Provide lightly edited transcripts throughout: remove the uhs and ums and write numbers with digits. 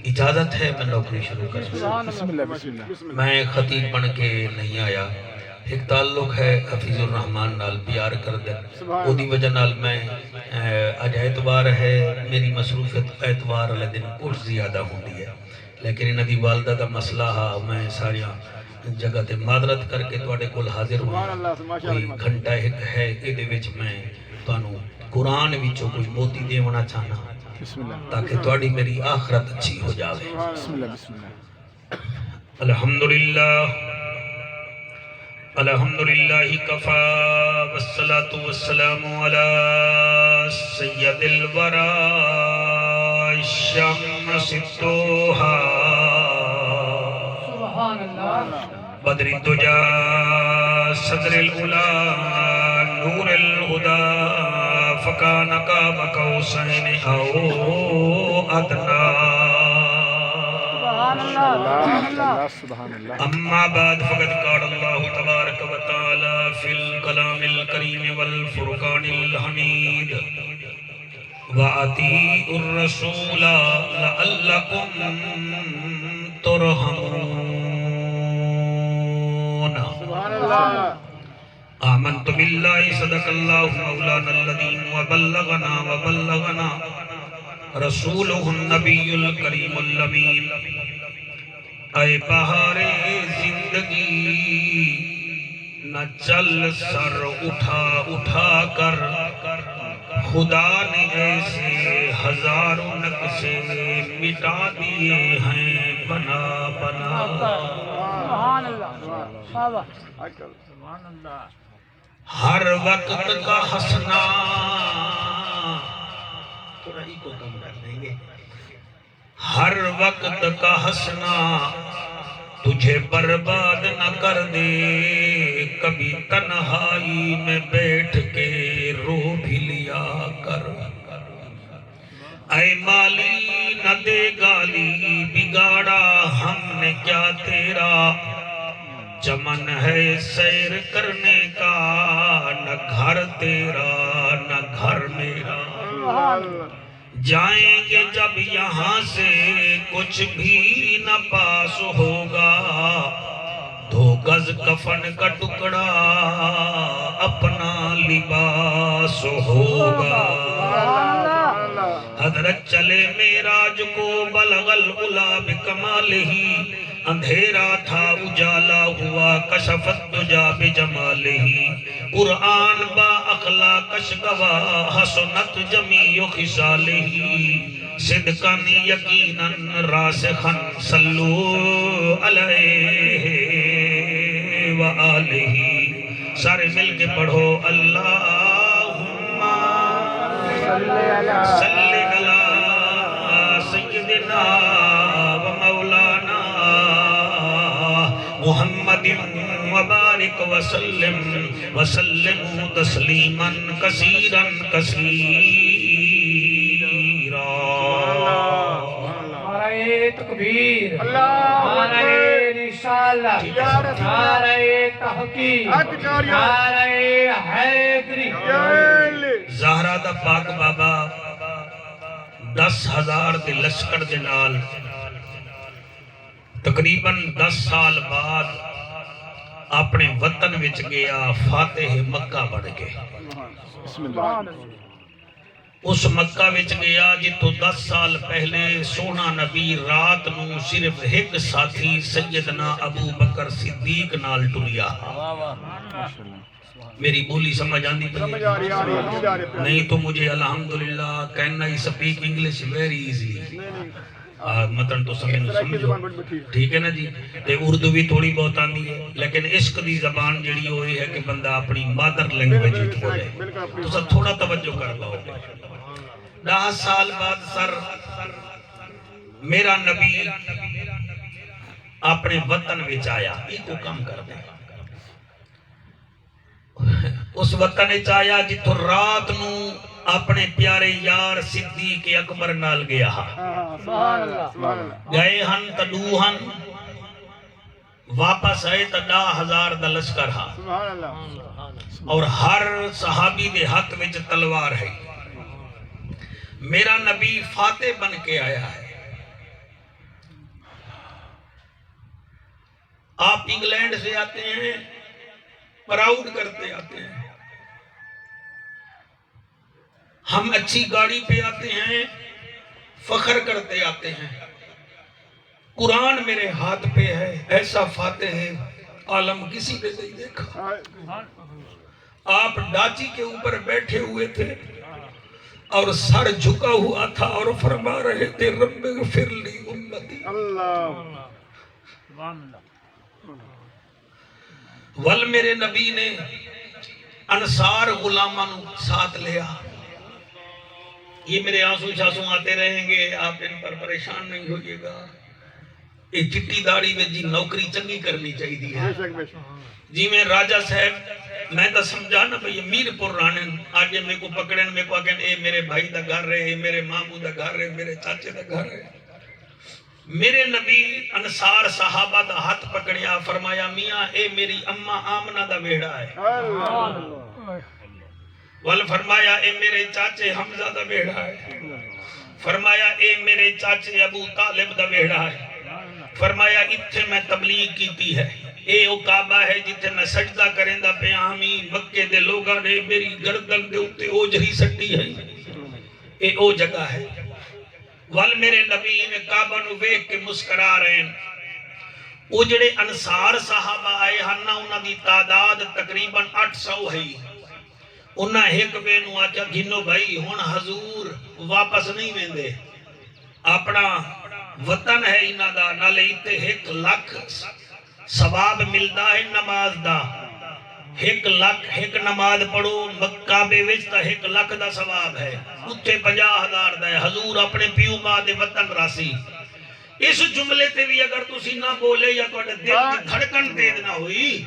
اجازت ہے میں نوکری شروع کر میں خطیب بن کے نہیں آیا، ایک تعلق ہے حفیظ الرحمان نال پیار کر دے او دی وجہ نال میں اج اتوار ہے، میری مصروفیت اتوار والے دن کچھ زیادہ ہوندی ہے، لیکن انہاں دی والدہ دا مسئلہ ہا میں ساریاں جگہ تے معذرت کر کے تواڈے کول حاضر ہوں۔ کوئی گھنٹہ ایک ہے ایدے وچ میں تانوں قرآن وچوں کچھ موتی دیونا چاہنا تاکہ تواڈی میری آخرت اچھی ہو جاوے۔ الحمدللہ الحمدللہ کفا والصلاة والسلام علی سید الورا الشمس الضحا بدر الدجا صدر الأولى نور الهدى فكان قاب قوسين أو أدنى أما بعد فقد قال الله تبارك وتعالى في الكلام الكريم والفرقان الحميد وأطيعوا الرسول لعلكم ترحمون آمنت بالله صدق الله مولانا الذين وبلغنا رسوله النبي الكريم الأمين۔ اے بہار زندگی نہ چل سر اٹھا کر، خدا نے ایسے ہزاروں نقشے مٹا دیے ہیں بنا بنا۔ ہر وقت کا ہنسنا ہر وقت کا ہنسنا تجھے برباد نہ کر دے، کبھی تنہائی میں بیٹھ کے رو بھی لیا کر۔ اے مالی نہ دے گالی، بگاڑا ہم نے کیا تیرا، چمن ہے سیر کرنے کا، نہ گھر تیرا نہ گھر میرا۔ جائیں گے جب یہاں سے کچھ بھی نہ پاس ہوگا، 2 گز کفن کا ٹکڑا اپنا لباس ہوگا۔ حضرت چلے معراج کو بلغ العلا بکمالہ، اندھیرا تھا اجالا ہوا کشفت دجا بجمالہ۔ قرآن با اخلاق اشگوا حسنت جمیع خصالہ، صدقاً یقیناً راسخاً صلو علیہ وآلہ۔ سارے مل کے پڑھو اللہم صلی علی سیدنا و مولانا محمد وبارک وسلم تسلیما کثیرا کثیرا۔ نعرہ تکبیر، نعرہ رسالت، نعرہ تحقیق، نعرہ حیدری۔ زہرہ دا پاک بابا 10,000 دے لشکر دے نال تقریباً 10 سال بعد اپنے وطن وچ گیا، فاتح مکہ بن کے۔ اس مکہ وچ گیا جتوں 10 سال پہلے سونا نبی رات نو صرف ایک ساتھی سیدنا ابو بکر صدیق نال ٹریا۔ میری بولی سمجھ آندی پڑی؟ نہیں تو مجھے الحمدللہ کہنا ہی سپیک انگلش ویری ایزلی، مطلب تو سمجھو ٹھیک ہے نا جی۔ تے اردو بھی تھوڑی بہت آندی ہے، لیکن عشق دی زبان جڑی ہوئی ہے کہ بندہ اپنی مادر لینگویج وچ بولے تو سب تھوڑا توجہ کر لو۔ 10 سال بعد سر میرا نبی اپنے وطن وچ آیا، ایک کام کر دے۔ اس وطن وچ آیا جتوں رات نو اپنے پیارے یار صدیق اکبر نال گیا۔ گئے ہن تڈو ہن، واپس آئے تا 10,000 دا لشکر ہا، اور ہر صحابی دے ہاتھ وچ تلوار ہے۔ میرا نبی فاتح بن کے آیا ہے، آپ انگلینڈ سے آتے ہیں پراؤڈ کرتے آتے ہیں، ہم اچھی گاڑی پہ آتے ہیں فخر کرتے آتے ہیں، قرآن میرے ہاتھ پہ ہے، ایسا فاتح ہے عالم کسی پہ نہیں دیکھا۔ آپ ڈاچی کے اوپر بیٹھے ہوئے تھے اور سر جھکا ہوا تھا اور فرما رہے تھے رب اغفر لی امتی۔ ول میرے نبی نے انصار غلاماں ساتھ لیا۔ یہ میرے آنسو شاسو آتے رہیں گے، آپ ان پر پریشان نہیں ہوئیے گا۔ یہ چٹی داڑھی میں جی نوکری چنگی کرنی چاہیے ہے جی۔ میں راجہ صاحب میں تو سمجھا نا بھئی میر پور رانن آگے میں کو پکڑن میں کو آگن اے میرے بھائی دا گھر رہے، اے میرے ماموں دا گھر رہے، میرے چاچے دا گھر رہے۔ میرے نبی انصار صحابہ دا ہاتھ پکڑیا، فرمایا میاں اے میری اماں آمنہ دا بیڑا ہے، ول فرمایا اے میرے چاچے حمزہ دا بیڑا ہے، فرمایا اے میرے چاچے ابو طالب دا بیڑا ہے، فرمایا اتھے میں تبلیغ کیتی ہے، اے او کعبہ ہے جتھے میں سجدہ کریں دا پہ آمین، مکے دے لوگاں نے میری گردن دے اتے اوجری سٹی ہے، اے او جگہ ہے۔ ول میرے نبی نے کعبہ نو ویکھ کے مسکرا رہے ہیں۔ او جڑے انصار صحابہ آئے ہنہ انہاں دی تعداد تقریباً 800 ہے۔ انہاں ایک بے نو آچا گھنو بھائی ہون حضور واپس نہیں ویندے، اپنا وطن ہے انہاں دا، نالے اتے 1 لاکھ ثواب ملدا ہے نماز دا، 1 لاکھ 1 نماز پڑھو کعبے وچ تا 1 لاکھ دا ثواب ہے، اتھے 50,000 دا ہے۔ حضور اپنے پیو ماں دے وطن راسی۔ اس جملے تے بھی اگر تسی نہ بولے یا تو دل کی دھڑکن تیز نہ ہوئی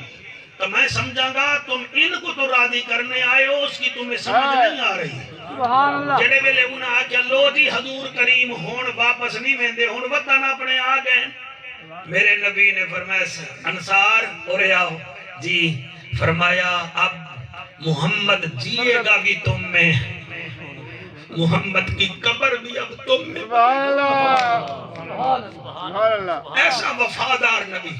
تو میں سمجھاں گا تم ان کو تو راضی کرنے آئے ہو، اس کی تمہیں سمجھ نہیں آ رہی۔ جڑے ویلے انہاں آکیا لو جی حضور کریم ہون واپس نہیں ویندے، ہون وطن اپنے آ گئے۔ میرے نبی نے فرمایا انصار اورے آؤ جی، فرمایا اب محمد جیے گا بھی تم میں، محمد کی قبر بھی اب تم میں۔ ایسا وفادار نبی۔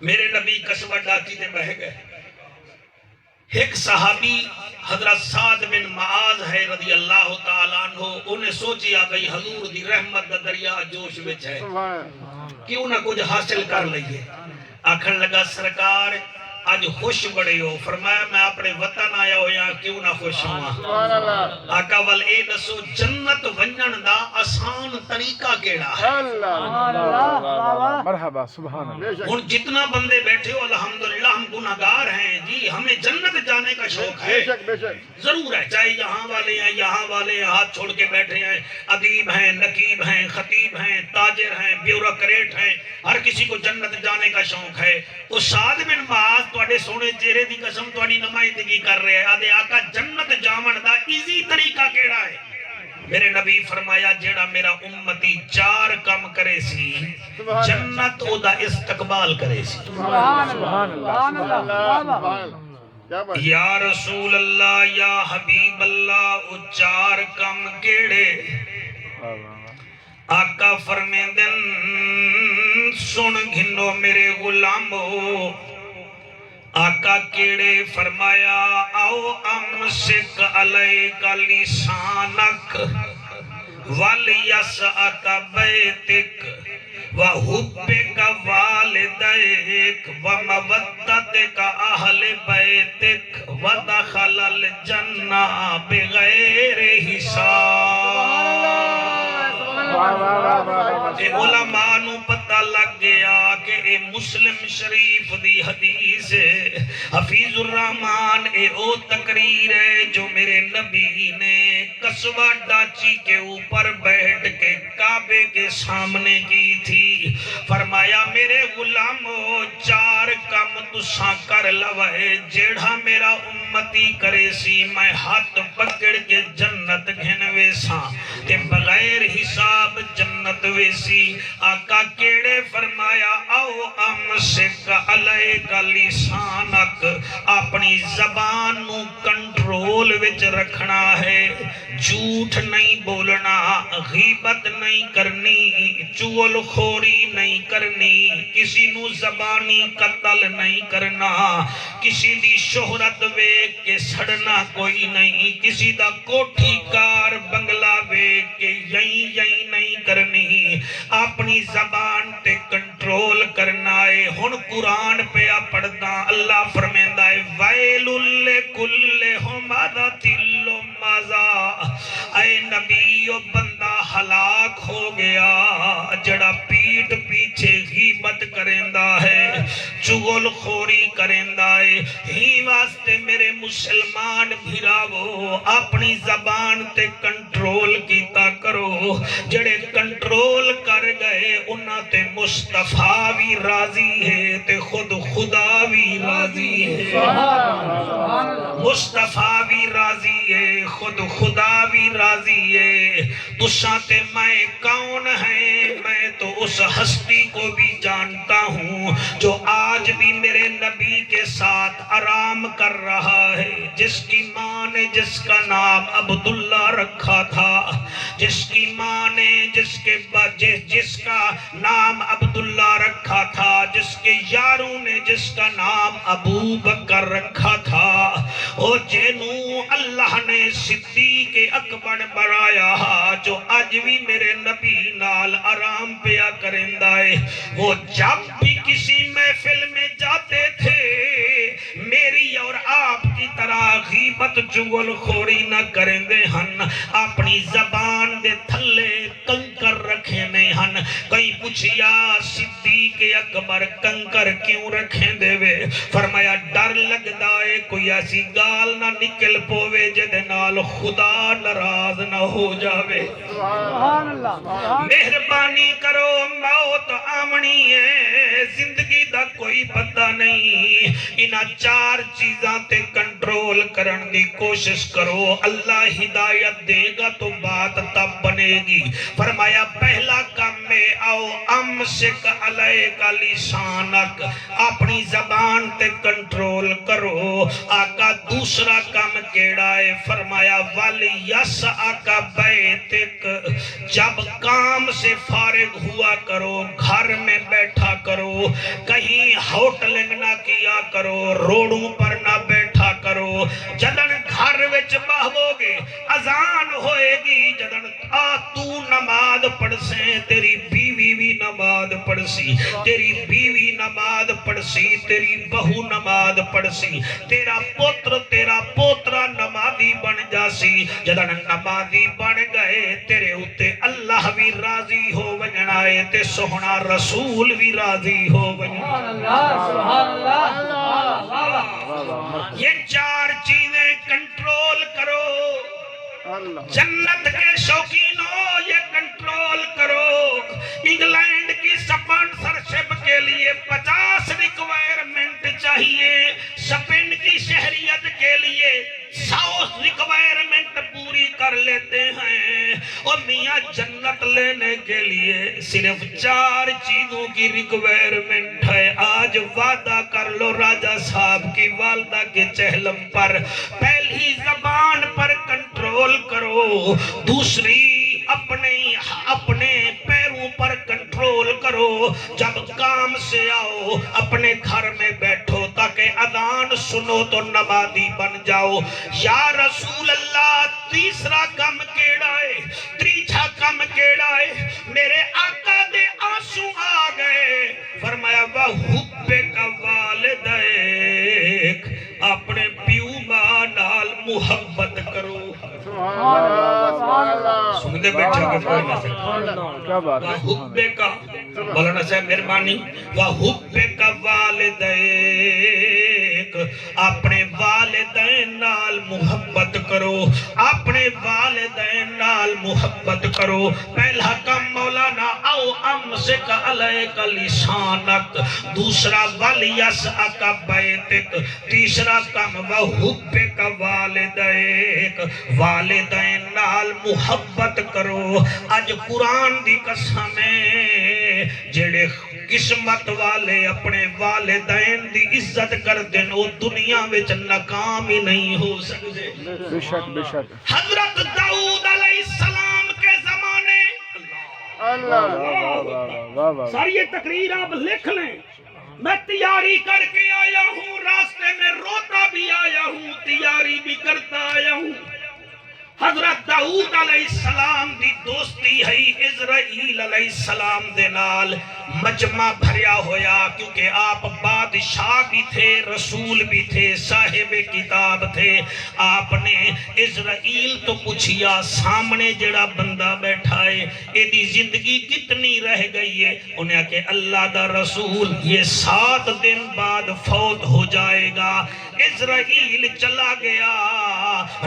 میرے نبی قصبہ ڈاکی دے بہ گئے۔ ایک صحابی حضرت سعد بن معاذ ہے رضی اللہ تعالیٰ عنہ، انہیں سوچیا بھئی حضور دی رحمت دا دریا جوش وچ ہے، کیوں نہ کچھ حاصل کر لئیے۔ آکھن لگا سرکار آج خوش بڑے ہو، فرمایا میں اپنے وطن آیا ہو یا کیوں نہ خوش ہوں۔ آقا وال اے دسو جنت ونجن دا آسان طریقہ کیڑا ہے؟ مرحبا سبحان اللہ۔ ہن جتنا بندے بیٹھے ہو الحمدللہ ہم گناہگار ہیں جی، ہمیں جنت جانے کا شوق ہے ضرور ہے، چاہے یہاں والے ہیں یہاں والے ہیں، ہاتھ چھوڑ کے بیٹھے ہیں، ادیب ہیں نقیب ہیں خطیب ہیں تاجر ہیں بیوروکریٹ ہیں، ہر کسی کو جنت جانے کا شوق ہے۔ تو سعد بن معاذ تواڈے سونے چہرے دی قسم تواڈی نمائندگی کر رہے ہیں، آدھے آقا جنت جاون دا ایزی طریقہ کیڑا ہے؟ میرے نبی فرمایا جیڑا میرا امتی 4 کم کرے سی جنت او دا استقبال کرے سی۔ سبحان اللہ۔ یا رسول اللہ یا حبیب اللہ او 4 کم کیڑے؟ آقا فرمیندن سن گھنو میرے غلامو، آقا کیڑے؟ فرمایا او امسک علیک لسانک ولیسعک بیتک وحبک والدیک ومودتک اہل بیتک ودخل الجنہ بغیر حساب۔ اے علماء نو پتہ لگ گیا کہ اے مسلم شریف دی حدیث ہے، حفیظ الرحمن اے او تقریر ہے جو میرے نبی نے قصبہ ڈاچی کے اوپر بیٹھ کے کعبے کے سامنے کی تھی۔ فرمایا میرے غلامو 4 کم تساں کر لوے، جیڑا میرا امتی کرے سی میں ہاتھ پکڑ کے جنت گھنوے ساں تے بغیر حساب جنت ویسی۔ آقا کیڑے؟ فرمایا او امسک علیک لسانک، اپنی زبان نو کنٹرول وچ رکھنا ہے، جھوٹ نہیں بولنا، غیبت نہیں کرنی، چغل خوری نہیں کرنی، کسی نو زبانی قتل نہیں کرنا، کسی دی شہرت ویکھ کے سڑنا کوئی نہیں، کسی دا کوٹھی کار بنگلہ ویکھ کے یہی نہیں کرنی، اپنی زبان تے کنٹرول کرنا ہے۔ ہن قرآن پہ پڑھدا اللہ فرمیندا ہے ویل لکل ہمزۃ لمزہ، اے نبی او بندہ ہلاک ہو گیا جڑا پیٹ پیچھے غیبت کریندا ہے، چغل خوری کریندا ہے۔ ہی واسطے میرے مسلمان بھراوو اپنی زبان تے کنٹرول کیتا کرو، جڑے کنٹرول کر گئے انہاں تے مصطفیٰ بھی راضی ہے تے خود خدا بھی راضی ہے، مصطفیٰ بھی راضی ہے، خود خدا بھی راضی ہے۔ تساں تے میں کون ہیں؟ میں تو اس ہستی کو بھی جانتا ہوں جو آج بھی میرے نبی کے ساتھ آرام کر رہا ہے، جس کی ماں نے جس کا نام عبداللہ رکھا تھا، جس کی ماں نے جس کا نام عبداللہ رکھا تھا، جس کے یاروں نے جس کا نام ابو بکر رکھا تھا، او جنوں اللہ نے صدیق اکبر بنایا، جو آج بھی میرے نبی نال آرام پیا کریندا ہے، وہ جب بھی کسی محفل میں جاتے تھے میری اور آپ کی طرح غیبت چغل خوری نہ کریندے ہن، اپنی زبان دے تھلے کنکر رکھے نہیں ہن۔ کئی پوچھیا صدیق اکبر کنکر کیوں رکھیں دے وے؟ فرمایا ڈر لگدا ہے کوئی ایسی گال نہ نکل پوے جدے نال خدا ناراض نہ ہو جاوے۔ مہربانی کرو موت آمنی ہے، زندگی دا کوئی پتہ نہیں، انہاں چار چیزاں تے کنٹرول کرن دی کوشش کرو، اللہ ہدایت دے گا تو بات تب بنے گی۔ فرمایا پہلا کام میں آؤ امسک علیک لسانک، اپنی زبان تے کنٹرول کرو۔ آقا دوسرا کام کیڑا ہے؟ فرمایا وَلْيَسْعَكَ بَيْتِكَ، جب کام سے فارغ ہوا کرو گھر میں بیٹھا کرو، کہیں ہوٹلنگ نہ کیا کرو، روڈوں پر نہ بیٹھا کرو، جدن گھر وچ بہو گے اذان ہوئے گی، جدن تو نماز پڑھ سے تیری بیوی بھی نماز پڑھ سی، تیری بیوی نماز پڑھ سی، تیری بہو نماز پڑھ سی، تیرا پوترا نمازی بن جاسی، جدن نمازی بن گئے تیرے اتے اللہ بھی راضی ہو ونجنا ہے تے سوہنا رسول بھی راضی ہو ونجنا۔ یہ چار چیزیں کنٹرول کرو، جنت کے شوقینوں یہ کنٹرول کرو۔ انگلینڈ کی سپانسرشپ کے لیے 50 ریکوائرمنٹ چاہیے، اسپین کی شہریت کے لیے 100 ریکوائرمنٹ پوری کر لیتے ہیں، اور میاں جنت لینے کے لیے صرف 4 چیزوں کی ریکوائرمنٹ ہے۔ آج وعدہ کر لو راجہ صاحب کی والدہ کے چہلم پر، پہلی زبان پر کنٹرول کرو، دوسری اپنے پیروں پر کنٹرول کرو، جب کام سے آؤ اپنے گھر میں بیٹھو تاکہ اذان سنو تو نمازی بن جاؤ۔ یا رسول اللہ تیسرا کام کیڑا ہے؟ تیسرا کام کیڑا ہے؟ میرے آقا دے آنسو آ گئے، فرمایا وَحُبِّكَ وَالِدَيْكَ، اپنے پیو ماں نال محبت کرو۔ سمجھے بیٹھا کے پڑھنا سے وَحُبِّكَ، مولانا صاحب مہربانی، وَحُبِّكَ وَالِدَيْكَ، اپنے والدین نال محبت کرو، اپنے والدین نال محبت کرو۔ پہلا کام مولانا او امسک علیک لسانک، دوسرا وَلْيَسْعَكَ بَيْتِكَ، تیسرا کام وَحُبِّكَ وَالِدَيْكَ، والدین نال محبت کرو۔ اج قرآن دی قسم ہے جڑے قسمت والے اپنے والدین دی عزت کر دین وہ دنیا وچ ناکام ہی نہیں ہو سکتے۔ بے شک بے شک۔ حضرت داؤد ساری یہ تقریر آپ لکھ لیں. میں تیاری کر کے آیا ہوں, راستے میں روتا بھی آیا ہوں, تیاری بھی کرتا آیا ہوں. حضرت داؤد علیہ السلام دی دوستی ہے اسرائیل علیہ السلام دے نال مجمع بھریا ہویا, کیونکہ آپ بادشاہ بھی تھے, رسول بھی تھے, صاحب کتاب تھے. آپ نے اسرائیل تو پوچھیا سامنے جڑا بندہ بیٹھا ہے ایدی زندگی کتنی رہ گئی ہے؟ انہیں کہ اللہ دا رسول یہ 7 دن بعد فوت ہو جائے گا. اسرائیل چلا گیا,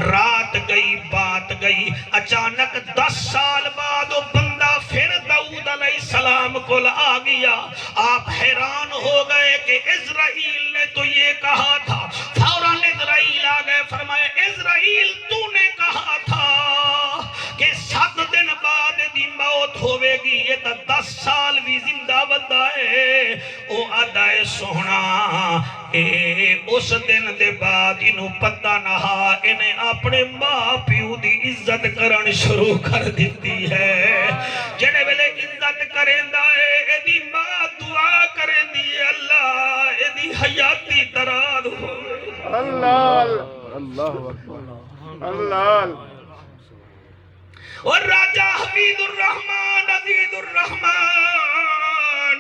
رات گئی بات گئی, اچانک 10 سال بعد وہ بندہ پھر داؤد علیہ السلام کو آ گیا. آپ حیران ہو گئے کہ اسرائیل نے تو یہ کہا تھا. فوراً اسرائیل آ گئے, فرمایا اسرائیل تو نے کہا تھا کہ 7 دن بعد دی موت ہوئے گی, یہ تا 10 سال بھی زندہ بندہ ہے. او آدھائے سونا اے اس دن دے بعد انہوں پتہ نہا, انہیں اپنے ماں پیو دی عزت کرن شروع کر دیتی ہے. جنہیں ویلے عزت کریں دائے ایدی ماں دعا کریں دی اللہ ایدی حیاتی دراد ہو. اور راجہ حفیظ الرحمن عزیز الرحمن,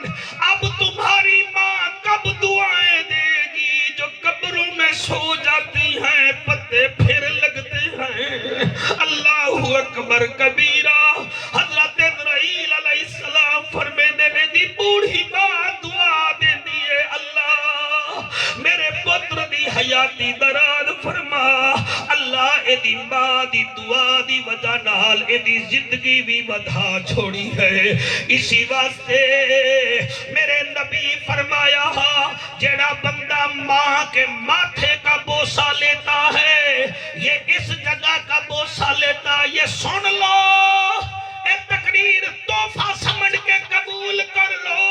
اب تمہاری ماں کب دعائیں دے گی جو قبروں میں سو جاتی ہیں, پتے پھر لگتے ہیں. اللہ اکبر کبیرہ. حضرت اسرائیل علیہ السلام فرمے دینے دی بوڑھی ماں دعا دے دیئے, اللہ میرے پتر دی حیاتی دراد فرما. اللہ ایدی ماں دی دعا دی وجہ نال ایدی زندگی بھی ودھا چھوڑی ہے. اسی واسطے میرے نبی فرمایا جیڑا بندہ ماں کے ماتھے کا بوسہ لیتا ہے یہ اس جگہ کا بوسہ لیتا. یہ سن لو, اے تقریر تحفہ سمجھ کے قبول کر لو,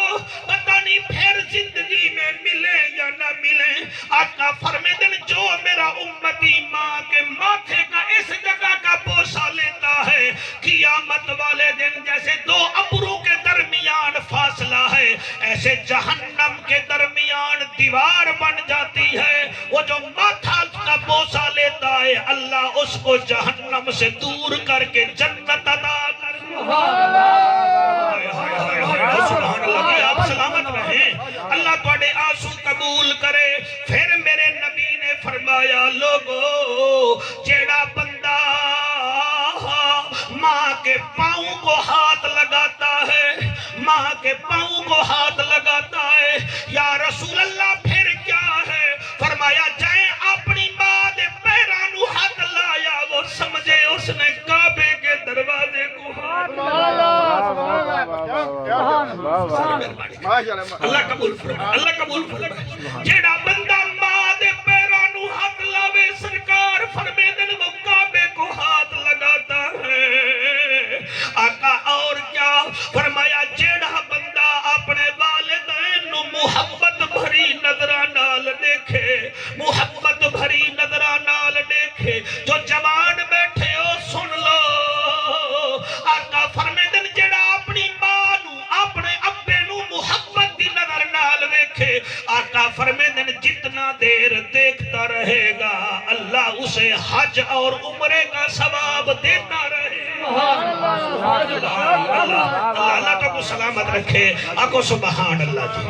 پتہ نہیں پھر زندگی میں ملے یا نہ ملے. آقا فرمے دن جو میرا امتی ماں کے ماتھے کا اس جگہ کا بوسہ لیتا ہے, قیامت والے دن جیسے 2 ابروں کے درمیان فاصلہ ہے ایسے جہنم کے درمیان دیوار بن جاتی ہے. وہ جو ماتھا کا بوسہ لیتا ہے اللہ اس کو جہنم سے دور کر کے جنت عطا کر. سبحان اللہ. آپ سلامت رہیں, اللہ تواڈے آنسو قبول کرے. پھر میرے نبی نے فرمایا لوگو جیڑا بندہ ماں کے پاؤں کو ہاتھ لگاتا ہے, ماں کے پاؤں کو ہاتھ لگاتا ہے, یا رسول اللہ پھر کیا ہے؟ فرمایا جائیں اپنی ماں دے پیرانو ہاتھ لایا, وہ سمجھے اس نے کعبے کے دروازے کو ہاتھ لایا. اللہ قبول فرمائے, اللہ قبول فرمائے. جیڑا بندہ ماں دے پیرانو ہاتھ لاوے سرکار فرمے دن وہ کعبے کو ہاتھ لگاتا ہے. آقا اور کیا فرمایا جیڑا بندہ اپنے والدین نو محبت بھری نظراں نال دیکھے, محبت بھری نظراں نال دیکھے. جو جوان بیٹھے ہو سن لو, آقا فرمے دن جیڑا اپنی ماں نو اپنے ابے نو محبت دی نظر نال دیکھے, آقا فرمے دن جتنا دیر دیکھتا رہے گا اللہ اسے حج اور عمرے کا ثواب دیتا رہے. اللہ کا کو سلامت رکھے. آکو سبحان اللہ جی.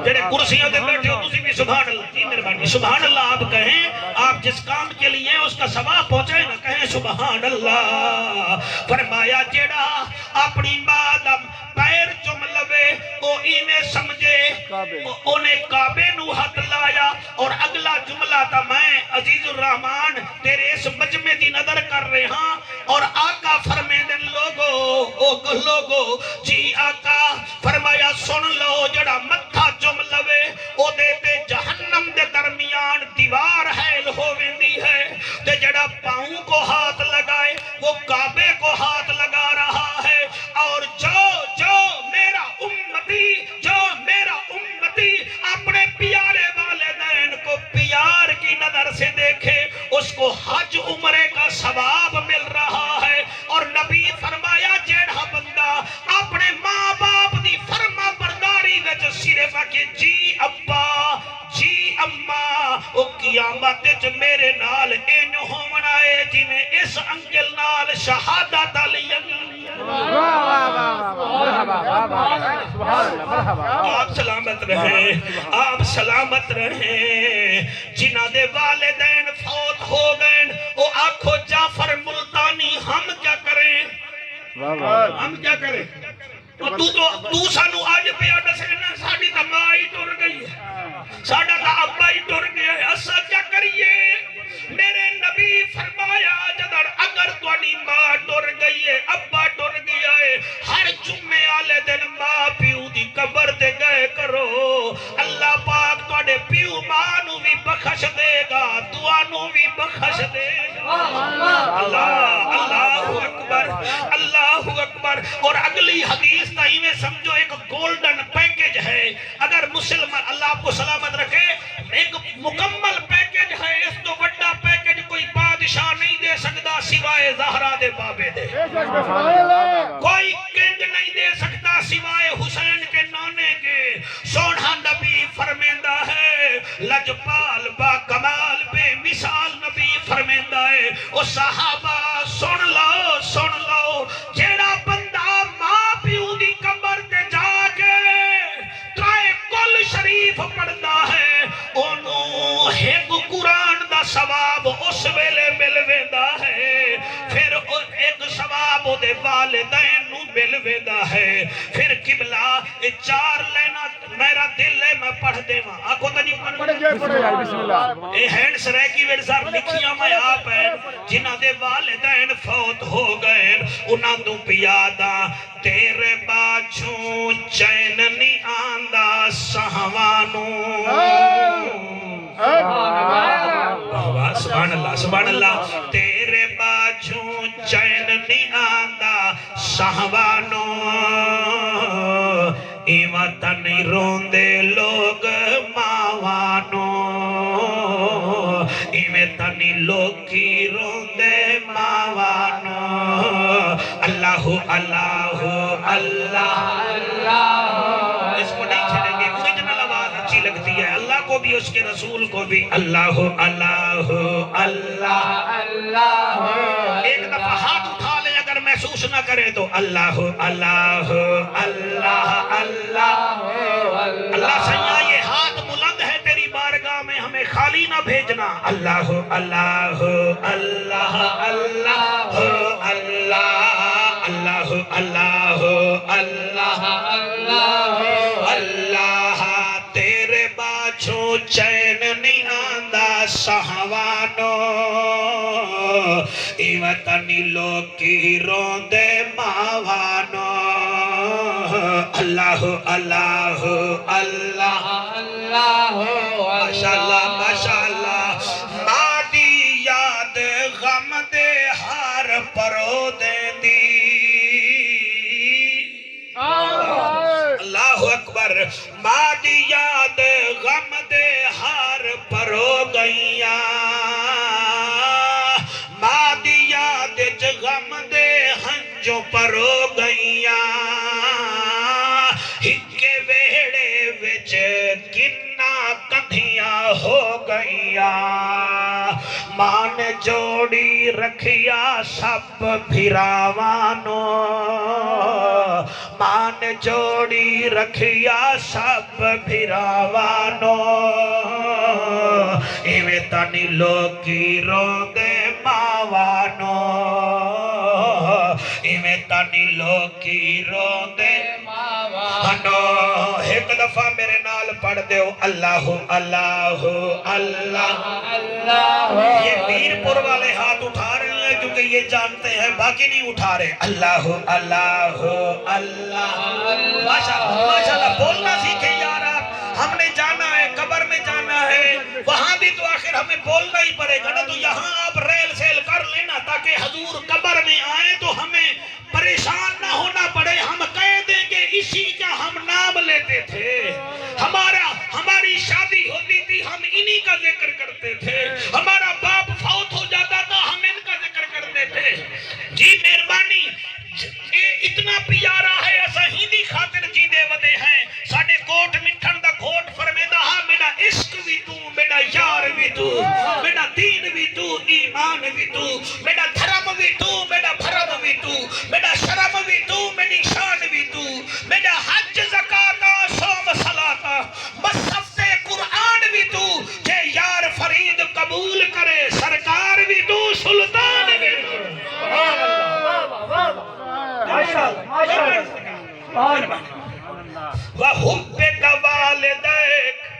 جڑے کرسیوں دے بیٹھے ہو تسی بھی سبحان اللہ جی, مہربانی سبحان اللہ آپ کہیں. آپ جس کام کے لیے ہیں اس کا ثواب پہنچائے نہ, کہیں سبحان اللہ. فرمایا جیڑا اپنی ماں دا پیر چم لوے او اینے سمجھے انہیں کعبے نو ہاتھ لایا. اور اگلا جملہ تھا میں عزیز الرحمن تیرے اس مجمع دی نظر کر رہے ہاں, اور آقا فرمے دن لوگو جی آقا فرمایا سن لو جڑا متھا چم لوے او دے تے جہنم دے درمیان دیوار حیل ہوویندی ہے, تے جڑا پاؤں کو ہاتھ لگائے وہ کعبے کو ہاتھ لگا رہا ہے. اور جو میرا امتی اپنے پیارے والدین کو پیار کی نظر سے دیکھے اس کو حج عمرے کا ثواب مل رہا ہے. اور نبی فرمایا جیڑا بندہ اپنے آپ سلامت رہیں، آپ سلامت رہیں. جنہ دے والدین فوت ہو گئے او آنکھو جعفر ملتانی ہم کیا کریں؟ ہم کیا کریں؟ تو سانو آج پیا دسنا ساڑی تا ماں ہی ٹر گئی ہے، ساڑا تا ابا ہی ٹر گیا ہے، اسا کیا کریے؟ میرے نبی فرمایا جدر اگر توانی ماں ٹر گئی ہے، ابا ٹر گیا ہے، ہر جمعے آلے دن ماں پیو دی قبر دے گئے کرو. اللہ پاک توڑے پیو ماں نو بھی بخش دے گا، دعا نو بھی بخش دے گا. اللہ اللہ اکبر، اللہ اکبر. اور اگلی حدیث تاہی میں سمجھو ایک گولڈن پیکج ہے. اگر مسلمان اللہ آپ کو سلامت رکھے، ایک مکمل پیکج ہے. اس تو بڑا پیکج کوئی بادشاہ نہیں دے سکتا سوائے زہرا دے بابے دے. کوئی کنگ نہیں دے سکتا سوائے حسین کے نانے کے. سونا نبی فرمیندہ ہے، لجپال با کمال بے مثال نبی فرمیندہ ہے. او صحابہ سن لو سن لو، جیڑا بندہ ماں پیو دی قبر تے جا کے ترائے کل شریف پڑھتا ہے، انہوں ایک قرآن دا ثواب اس ویلے مل ویندا ہے، پھر ایک ثواب دے والدین نو مل ویندا ہے. پھر قبلہ چار لینا میرا دل ہے میں پڑھ دے ماں آکھو تا نہیں پڑھ اے ہینڈس رہ کی ورزار لکھیاں میں آپ ہیں. جنہ دے والدین فوت ہو گئے انہاں دوں پیادا تیرے باچھوں چین نہیں آندہ سہوانوں. سبحان اللہ سبحان اللہ. تیرے باچھوں چین نہیں آندہ سہوانوں، ایوہ تنی روندے لوگ ماوانوں، ایوہ تنی لوگ کی روندے ماوانوں. اللہ اللہ اللہ اللہ. اس کو نہیں چھڑیں گے، اوریجنل آواز اچھی لگتی ہے. اللہ کو بھی اس کے رسول کو بھی اللہ اللہ اللہ اللہ. ایک دفعہ ہاتھ اٹھا لے اگر محسوس نہ کرے تو اللہ اللہ اللہ اللہ. اللہ سیاں یہ ہاتھ بلند ہے تیری بارگاہ میں، ہمیں خالی نہ بھیجنا. اللہ اللہ اللہ اللہ اللہ اللہ اللہ اللہ اللہ اللہ. تیرے باچھوں چین نہیں آندہ سہوانوں، ایوہ تنی لوگ کی روندے ماوانوں. اللہ اللہ اللہ اللہ. ماشاءاللہ ماشاءاللہ. مادی یاد غم دے ہار پرو دے دی. اللہ اکبر. مادی یاد غم دے ہار پرو گئیاں، مادی یاد غم دے ہنجوں پرو گئیاں. ہکے ویڑے وچ کنہ کندھیاں ہو گئیاں، مان جوڑی رکھیا سب بھراوانوں، مان جوڑی رکھیا سب بھراوانوں. ایویں تانی لوکی روندے ماوانوں، ایویں تانی لوکی روندے ماوانوں. ایک دفعہ میرے نال پڑھ دیو اللہ اللہ اللہ اللہ. یہ میرپور والے ہاتھ اٹھا رہے ہیں کیونکہ یہ جانتے ہیں باقی نہیں اٹھا رہے. اللہ اللہ اللہ. ماشاءاللہ بولنا سیکھیں یار آپ. ہم نے جانا ہے قبر میں جانا ہے، وہاں بھی تو آخر ہمیں بولنا ہی پڑے گا نا. تو یہاں آپ ریل سیل کر لینا تاکہ حضور قبر میں آئیں تو ہمیں پریشان نہ ہونا پڑے. ہم کہہ دیں کہ اسی کا ہم نام لیتے تھے، ہماری شادی ہوتی تھی ہم انہی کا ذکر کرتے تھے، ہمارا باپ فوت ہو جاتا تھا ہم ان کا ذکر کرتے تھے. جی مہربانی. اتنا پیارا ہے ایسا ہندی خاطر جی دے ودے ہیں. ساڑھے کوٹ مٹھن دا گھوٹ فرمیدہ ہاں میرا عشق بھی تو، میرا یار بھی تو، میرا دین بھی تو، ایمان بھی تو، میرا دھرم بھی تو، میرا بھرم بھی تو، میرا شرم بھی تو، میری شان بھی تو. وَحُبِّكَ وَالِدَيْكَ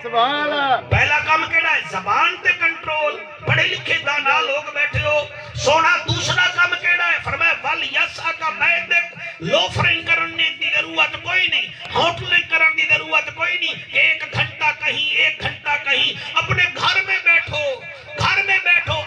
سبحان اللہ پہلا کام کہنا ہے زبان تے کنٹرول پڑھے لکھے دانا لوگ بیٹھے ہو سونا دوسرا کام کہنا ہے فرمایا وَلْيَسْعَكَ بَيْتَكَ لوفرنگ کرنے کی ضرورت کوئی نہیں ہوٹلنگ کرنے کی ضرورت کوئی نہیں ایک گھنٹہ کہیں اپنے گھر میں بیٹھو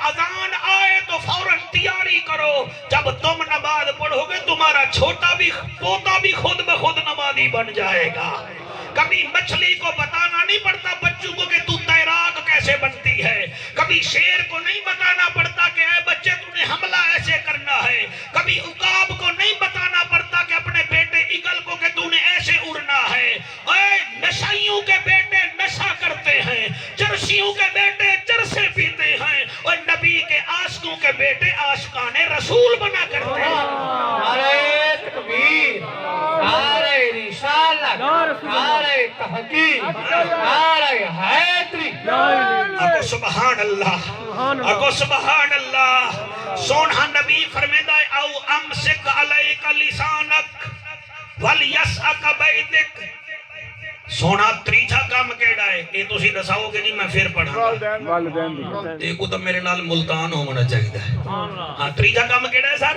اذان آئے تو فوراً تیاری کرو جب تم نماز پڑھو گے تمہارا چھوٹا بھی پوتا بھی خود بخود نمازی بن جائے گا کبھی مچھلی کو بتانا نہیں پڑتا بچوں کو کہ تو تیراک کیسے بنتی ہے کبھی شیر کو نہیں بتانا پڑتا کہ اے بچے تو نے حملہ ایسے کرنا ہے کبھی عقاب کو نہیں بتانا پڑتا کہ اپنے بیٹے ایگل کو کہ تو نے ایسے اڑنا ہے اے نشائیوں کے بیٹے نشہ کرتے ہیں چرسیوں کے بیٹے چرسے پیتے ہیں اور نبی کے عاشقوں کے بیٹے عاشقان رسول بنا کرتے ہیں نعرہ تکبیر نعرہ رسالت نعرہ تحقیق نعرہ حیدری اکو سبحان اللہ سونہا نبی فرمیدہ ہے او امسک علیک لسانک ولیسعک بیتک سونا تریجا کام کیڑا ہے یہ تو سی دساؤ گے نہیں میں پھر پڑھا والدین دی دیکھو تو میرے نال ملتان ہونا چاہیے ہاں تریجا کام کیڑا ہے سر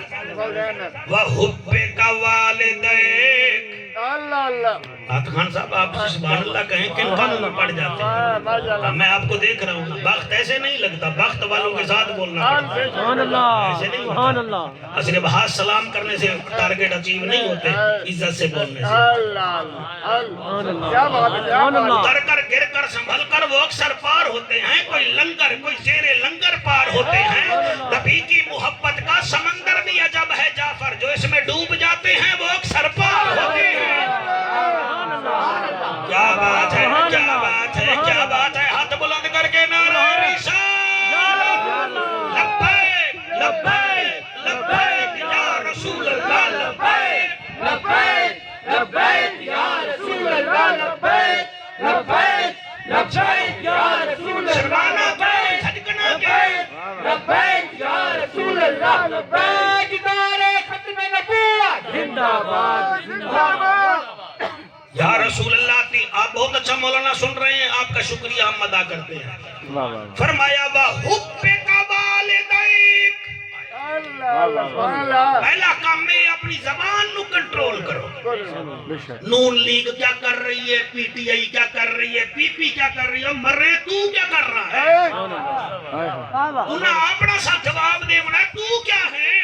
وَحُبِّكَ وَالِدَيْكَ اللہ اللہ آت خان صاحب آپ سبحان اللہ کہیں کن کانوں پڑھ جاتے ہیں میں آپ کو دیکھ رہا ہوں بخت ایسے نہیں لگتا بخت والوں کے ساتھ بولنا پڑتا ہے سبحان اللہ ایسے نہیں ہوتا صرف ہاتھ سلام کرنے سے ٹارگٹ اچیو نہیں ہوتے عزت سے بولنے سے اللہ اللہ کیا بات ہے کیا بات ہے اتر کر گر کر سنبھل کر وہ اکثر پار ہوتے ہیں کوئی لنگر کوئی زیر لنگر پار ہوتے ہیں نبی کی محبت کا سمندر بھی عجب ہے جعفر جو اس میں ڈوب جاتے ہیں وہ اکثر پار ہوتے ہیں کیا بات ہے کیا بات ہے کیا بات ہے ہاتھ بلند کر کے نعرہ رسالت لبیک لبیک لبیک یا رسول اللہ لبیک لبیک لبیک یا رسول اللہ لبیک لبیک لبیک یا رسول اللہ لبیک لبیک یا رسول اللہ لبیک نعرہ ختم نبوت زندہ باد زندہ باد یا رسول اللہ کی آپ بہت اچھا مولانا سن رہے ہیں آپ کا شکریہ ہم ادا کرتے ہیں فرمایا وَحُبِّكَ وَالِدَيْكَ اللہ اللہ سبحان اللہ پہلا کام میں اپنی زبان نو کنٹرول کرو نون لیگ کیا کر رہی ہے پی ٹی آئی کیا کر رہی ہے پی پی کیا کر رہی ہے مرے تو کیا کر رہا ہے انہیں اپنا سا جواب دے ہونا تو کیا ہے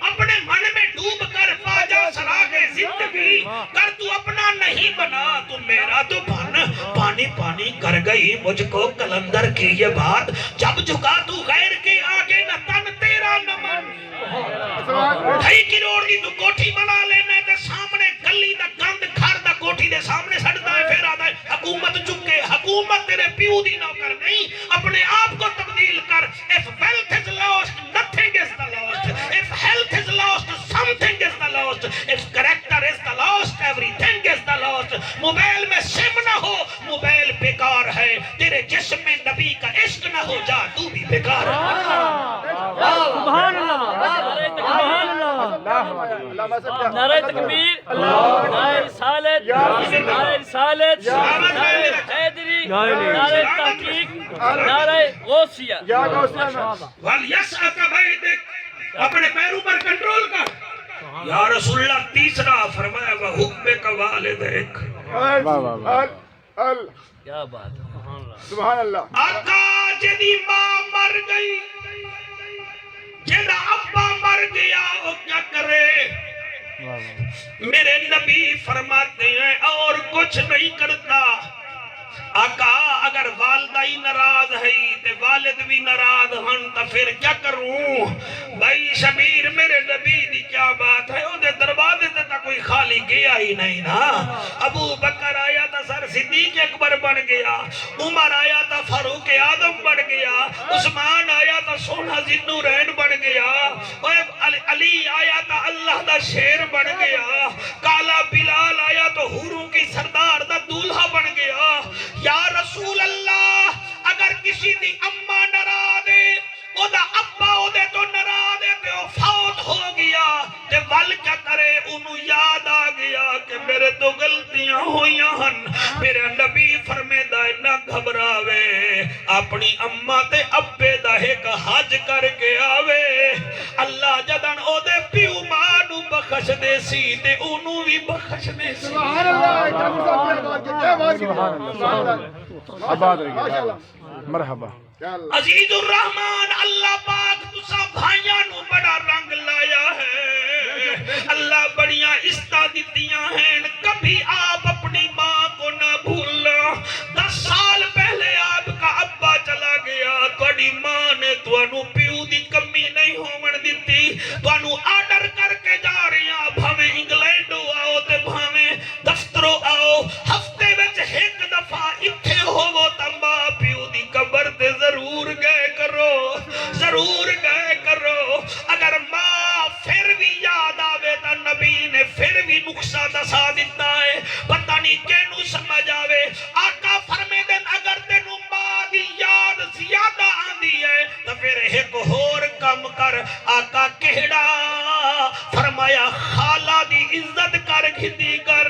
اپنے من میں ڈوب کر پا جا سراغ زندگی کر تو اپنا نہیں بنا تو میرا تو پانی پانی کر گئی مجھ کو کلندر کی یہ بات جب جھکا تو غیر کے آگے نہ تن تیرا نہ من ڈھائی کروڑ دی تو کوٹھی بنا لینا ہے تے سامنے گلی دا گند کھار دا کوٹھی دے سامنے سڑتا ہے پھر آتا ہے حکومت چکے حکومت تیرے پیو دی نوکر نہیں اپنے آپ کو تبدیل کر if wealth is lost nothing is the lost if health is lost something is the lost if character is the lost everything is the lost mobile میں سم نہ ہو موبائل بیکار ہے تیرے جسم میں نبی کا عشق نہ ہو جا تو بھی بیکار ہے سبحان اللہ نعرہ تکبیر نعرہ رسالت نعرہ رسالت نعرہ حیدری نعرہ تحقیق نعرہ غوثیہ وَلْيَسْعَكَ بَيْتِكَ اپنے پیروں پر کنٹرول کر یا رسول اللہ تیسرا فرمایا وَحُبِّكَ وَالِدَيْكَ کیا بات سبحان اللہ آقا جدی ماں مر گئی جدہ ابا مر گیا وہ کیا کرے میرے نبی فرماتے ہیں اور کچھ نہیں کرتا آقا اگر والدہ ہی ناراض ہے تے والد بھی ناراض ہن تو پھر کیا کروں بھائی شبیر میرے نبی دی کیا بات ہے وہ دے دروازے تے تا کوئی خالی گیا ہی نہیں نا ابو بکر آیا تا سر صدیق اکبر بن گیا عمر آیا تا فاروق اعظم بن گیا عثمان آیا تا سونا ذوالنورین بن گیا علی آیا تا اللہ دا شیر بن گیا کالا بلال آیا تو حوروں کی سردار دا دولہا بن گیا یا رسول اللہ اگر کسی دی اماں ناراض ہے او دا ابا او دے تو ناراض ہے تے او فوت ہو گیا تے ول کیا کرے انہوں یاد آ گیا میرے تو غلطیاں ہوئیاں ہن میرا نبی فرمیدا ہے نہ گھبراوے اپنی اماں تے ابے دا ایک حج کر کے آوے اللہ جدن او دے پیو ماں نو بخش دے سی تے اونوں وی بخش دے سی سبحان اللہ کیا بات سبحان اللہ آباد رہی مرحبا عزیز الرحمن اللہ پاک تسا بھائیاں نو بڑا رنگ لایا ہے اللہ بڑیاں عزتاں دتیاں ہیں کبھی آپ اپنی ماں کو نہ بھولنا 10 سال پہلے آپ کا ابا چلا گیا تہاڈی ماں نے تانوں پیو دی کمی نہیں ہون دتی تانوں آرڈر کر کے جا رہی ہیں بھاویں انگلینڈ آؤ تے بھاویں دفتروں آؤ ہفتے وچ ایک دفعہ ایتھے ہوو تے ماں پیو دی قبر تے ضرور گئے کرو ضرور گئے کرو اگر ماں پھر بھی یاد آوے تا نبی نے پھر بھی نقصہ دسا دیتا ہے پتہ نہیں کینوں سمجھ آوے آقا فرمے دن اگر تینوں ماں دی یاد زیادہ آندی ہے تو پھر ایک ہور کم کر آقا کہڑا فرمایا خالہ دی عزت کر گھدی کر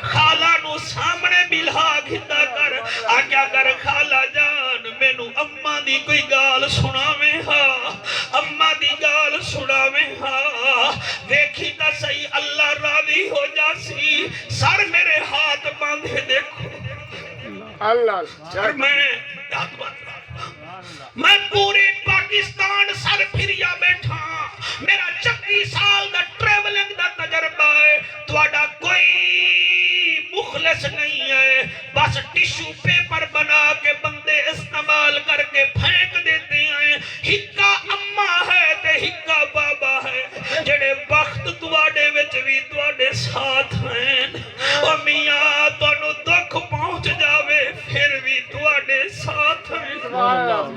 خالہ نو سامنے بلہا گھدا کر آگیا کر خالہ جان مینوں اماں دی کوئی گال سناویں ہاں اماں دی گال سناویں ہاں دیکھی تا صحیح اللہ راضی ہو جاسی سر میرے ہاتھ باندھے دیکھو اللہ سر میں پوری پاکستان سر پھریا بیٹھا میرا 26 سال دا ٹریولنگ دا تجربہ ہے تواڈا کوئی مخلص نہیں ہے بس ٹیشو پیپر بنا کے بندے استعمال کر کے پھینک دیتے ہیں ہکا اماں ہے تے ہکا بابا ہے جڑے وقت تواڈے وچ وی تواڈے ساتھ ہیں او میاں تانوں دکھ پہنچ جاوے پھر بھی تواڈے ساتھ ہیں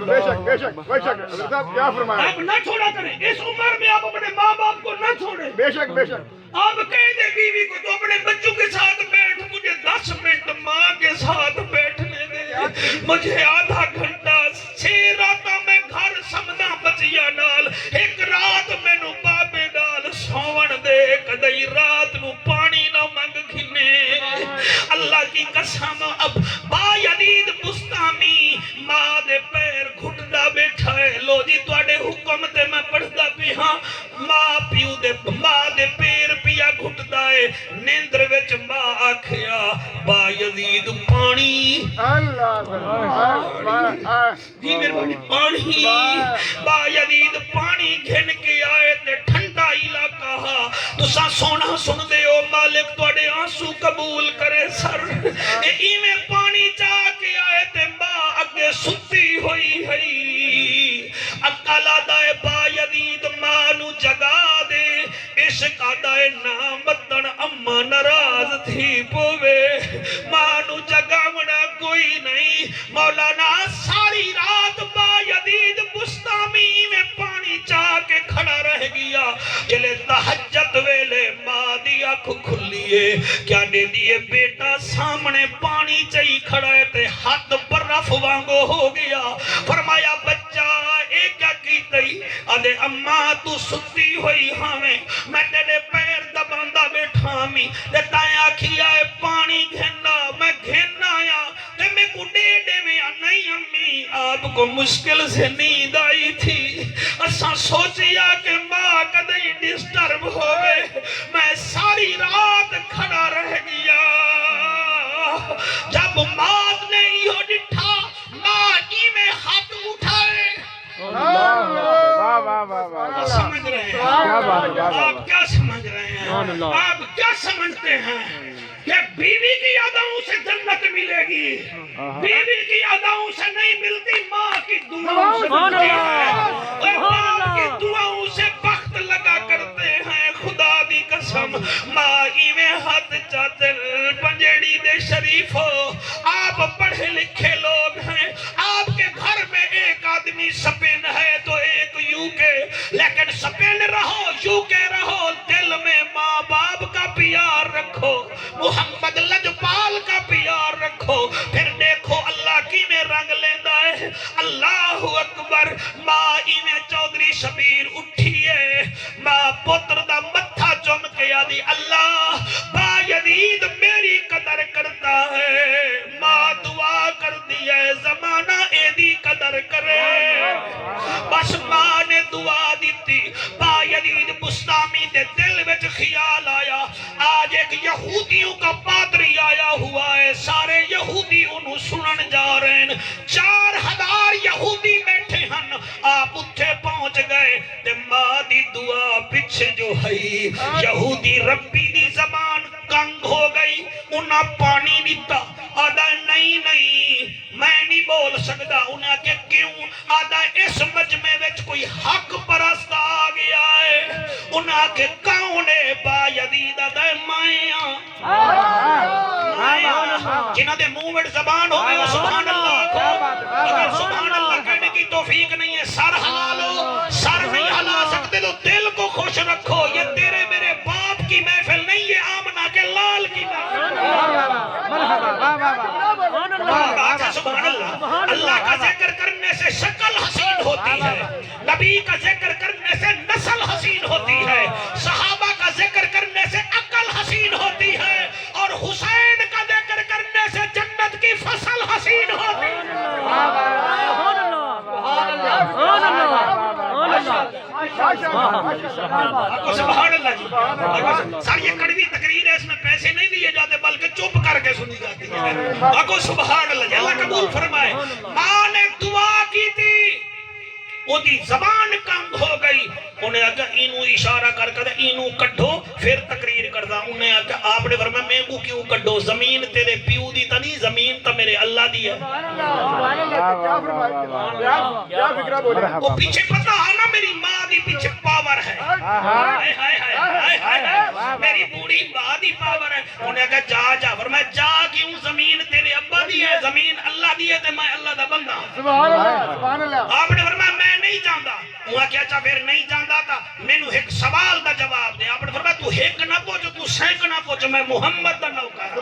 بے شک بے شک بے شک حضرت صاحب کیا فرمایا آپ نہ چھوڑا کریں اس عمر میں آپ اپنے ماں باپ کو نہ چھوڑیں بے شک بے شک آپ کہہ دے بیوی کو تو اپنے بچوں کے ساتھ بیٹھ مجھے 10 منٹ ماں کے ساتھ بیٹھنے دے مجھے آدھا گھنٹہ 6 راتاں میں گھر سمنا بچیا نال ایک رات میں نو بابے نال سون دے کدئی رات نو پانی نہ منگ گھنے اللہ کی قسم اب با یدید بستامی ماں دے پیر گھٹدا بیٹھا ہے لو جی تواڈے حکم تے میں پڑھدا پی ہاں ماں پیو دے ماں دے پیر پیا گھٹدا ہے نیندر وچ ماں آکھیا با یزید پانی اللہ جی میرے پانی با یزید پانی گھن کے آئے تے ٹھنڈا علاقہ ہا تساں سونا سن دے او مالک تواڈے آنسو قبول کرے سر ایویں پانی چاہ کے آئے تے ماں اگے ستی ہوئی ہے عقل آدائے با یزید ماں نو جگا دے عشق آدائے نامتن اما ناراض تھی پوے ماں نو جگاونا کوئی نہیں مولانا ساری رات با یزید بستامی میں پانی چاہ کے کھڑا رہ گیا جلے تہجد ویلے ماں دی آنکھ کھلیے کیا دے دیے بیٹا سامنے پانی چاہی کھڑا ہے تے ہاتھ برف وانگو ہو گیا فرمایا بچہ ایک کیا کی تئی آدھے اماں تو ستی ہوئی ہمیں میں تیرے پیر دباندہ بیٹھا ہمیں تائیں آکھی آئے پانی گھننا میں گھننا آیا تے میں کو ڈے میں نہیں امی آپ کو مشکل سے نیند آئی تھی اساں سوچیا کہ ماں کدیں ڈسٹرب ہوئے میں ساری رات کھڑا رہ گیا جب ماں نے یہ ڈٹھا ماں میں ہاتھ اٹھائے آپ سمجھ رہے ہیں آپ کیا سمجھ رہے ہیں آپ کیا سمجھتے ہیں کہ بیوی کی اداؤں سے جنت ملے گی بیوی کی اداؤں سے نہیں ملتی ماں کی دعاؤں سے ملتی ہے اور ماں کی دعاؤں سے بخت لگا کرتے ہیں خدا دی قسم ماں میں ہاتھ چاچل پنجیڑی دے شریف ہو آپ پڑھے لکھے لوگ ہیں آپ کے گھر میں ایک آدمی سپین ہے تو ایک یو کے لیکن سپین رہو یو کے رہو دل میں ماں باپ کا پیار رکھو محمد لجپال کا پیار رکھو پھر دیکھو اللہ کی میں رنگ لیندہ ہے اللہ اکبر ماں میں چودھری شبیر اٹھیے ماں پتر دا متھا چم کے آدھی اللہ با یزید میں کرتا ہے ماں دعا کر دی ہے زمانہ ایدی قدر کرے بس ماں نے دعا دیتی با یزید بستامی دے دل وچ خیال آیا آج ایک یہودیوں کا پادری آیا ہوا ہے سارے یہودی انہوں سنن جا رہے ہیں 4000 یہودی بیٹھے ہن آپ اتھے پہنچ گئے تے ماں دی دعا پچھے جو ہے یہودی ربی دی زبان کنگ ہو گئی انہاں پانی دیتا آدھا نہیں میں نہیں بول سکتا انہاں کہ کیوں آدھا اس مجمع وچ کوئی حق پرست آ گیا ہے انہاں کہ کون ہے با یزید آدھا مائیاں جنہاں دے منہ وچ زبان ہو گئی سبحان اللہ کو اگر سبحان اللہ کہنے کی توفیق نہیں ہے سر ہلا لو سر نہیں ہلا سکتے تو دل کو خوش رکھو یہ تیرے میرے باپ کی محفل نہیں ہے آمنہ کے لال کی سبحان اللہ اللہ کا ذکر کرنے سے شکل حسین ہوتی ہے نبی کا ذکر کرنے سے نسل حسین ہوتی ہے صحابہ کا ذکر کرنے سے عقل حسین ہوتی ہے اور حسین کا ذکر کرنے سے جنت کی فصل حسین ہوتی ہے سبحان اللہ جی سر یہ کڑوی تقریر ہے اس میں پیسے نہیں دیے جاتے بلکہ چپ کر کے سنی جاتی ہے آگو سبحان اللہ جی اللہ قبول فرمائے ماں نے دعا کی تھی وہ دی زبان کم ہو گئی انہیں آگا اینو اشارہ کر کر اینو کڈھو پھر تقریر کردہ انہیں آگا آپ نے فرمایا میں کو کیوں کڈھو زمین تیرے پیو دی تا نہیں زمین تا میرے اللہ دی ہے وہ پیچھے پتا ہے نا میری ماں دی پیچھے پاور ہے میری بوڑھی ماں دی پاور ہے انہیں آگا جا فرمایا جا کیوں زمین تیرے ابا دی ہے زمین اللہ دی ہے تے میں اللہ دا بندہ آپ نے فرمایا میں نہیں جاندا وہاں کیا چاہ پھر نہیں جاندا تھا میں نو ایک سوال دا جواب دے آپ نے فرمایا تو ایک نہ پوچھو تو سینک نہ پوچھو میں محمد دا نوکر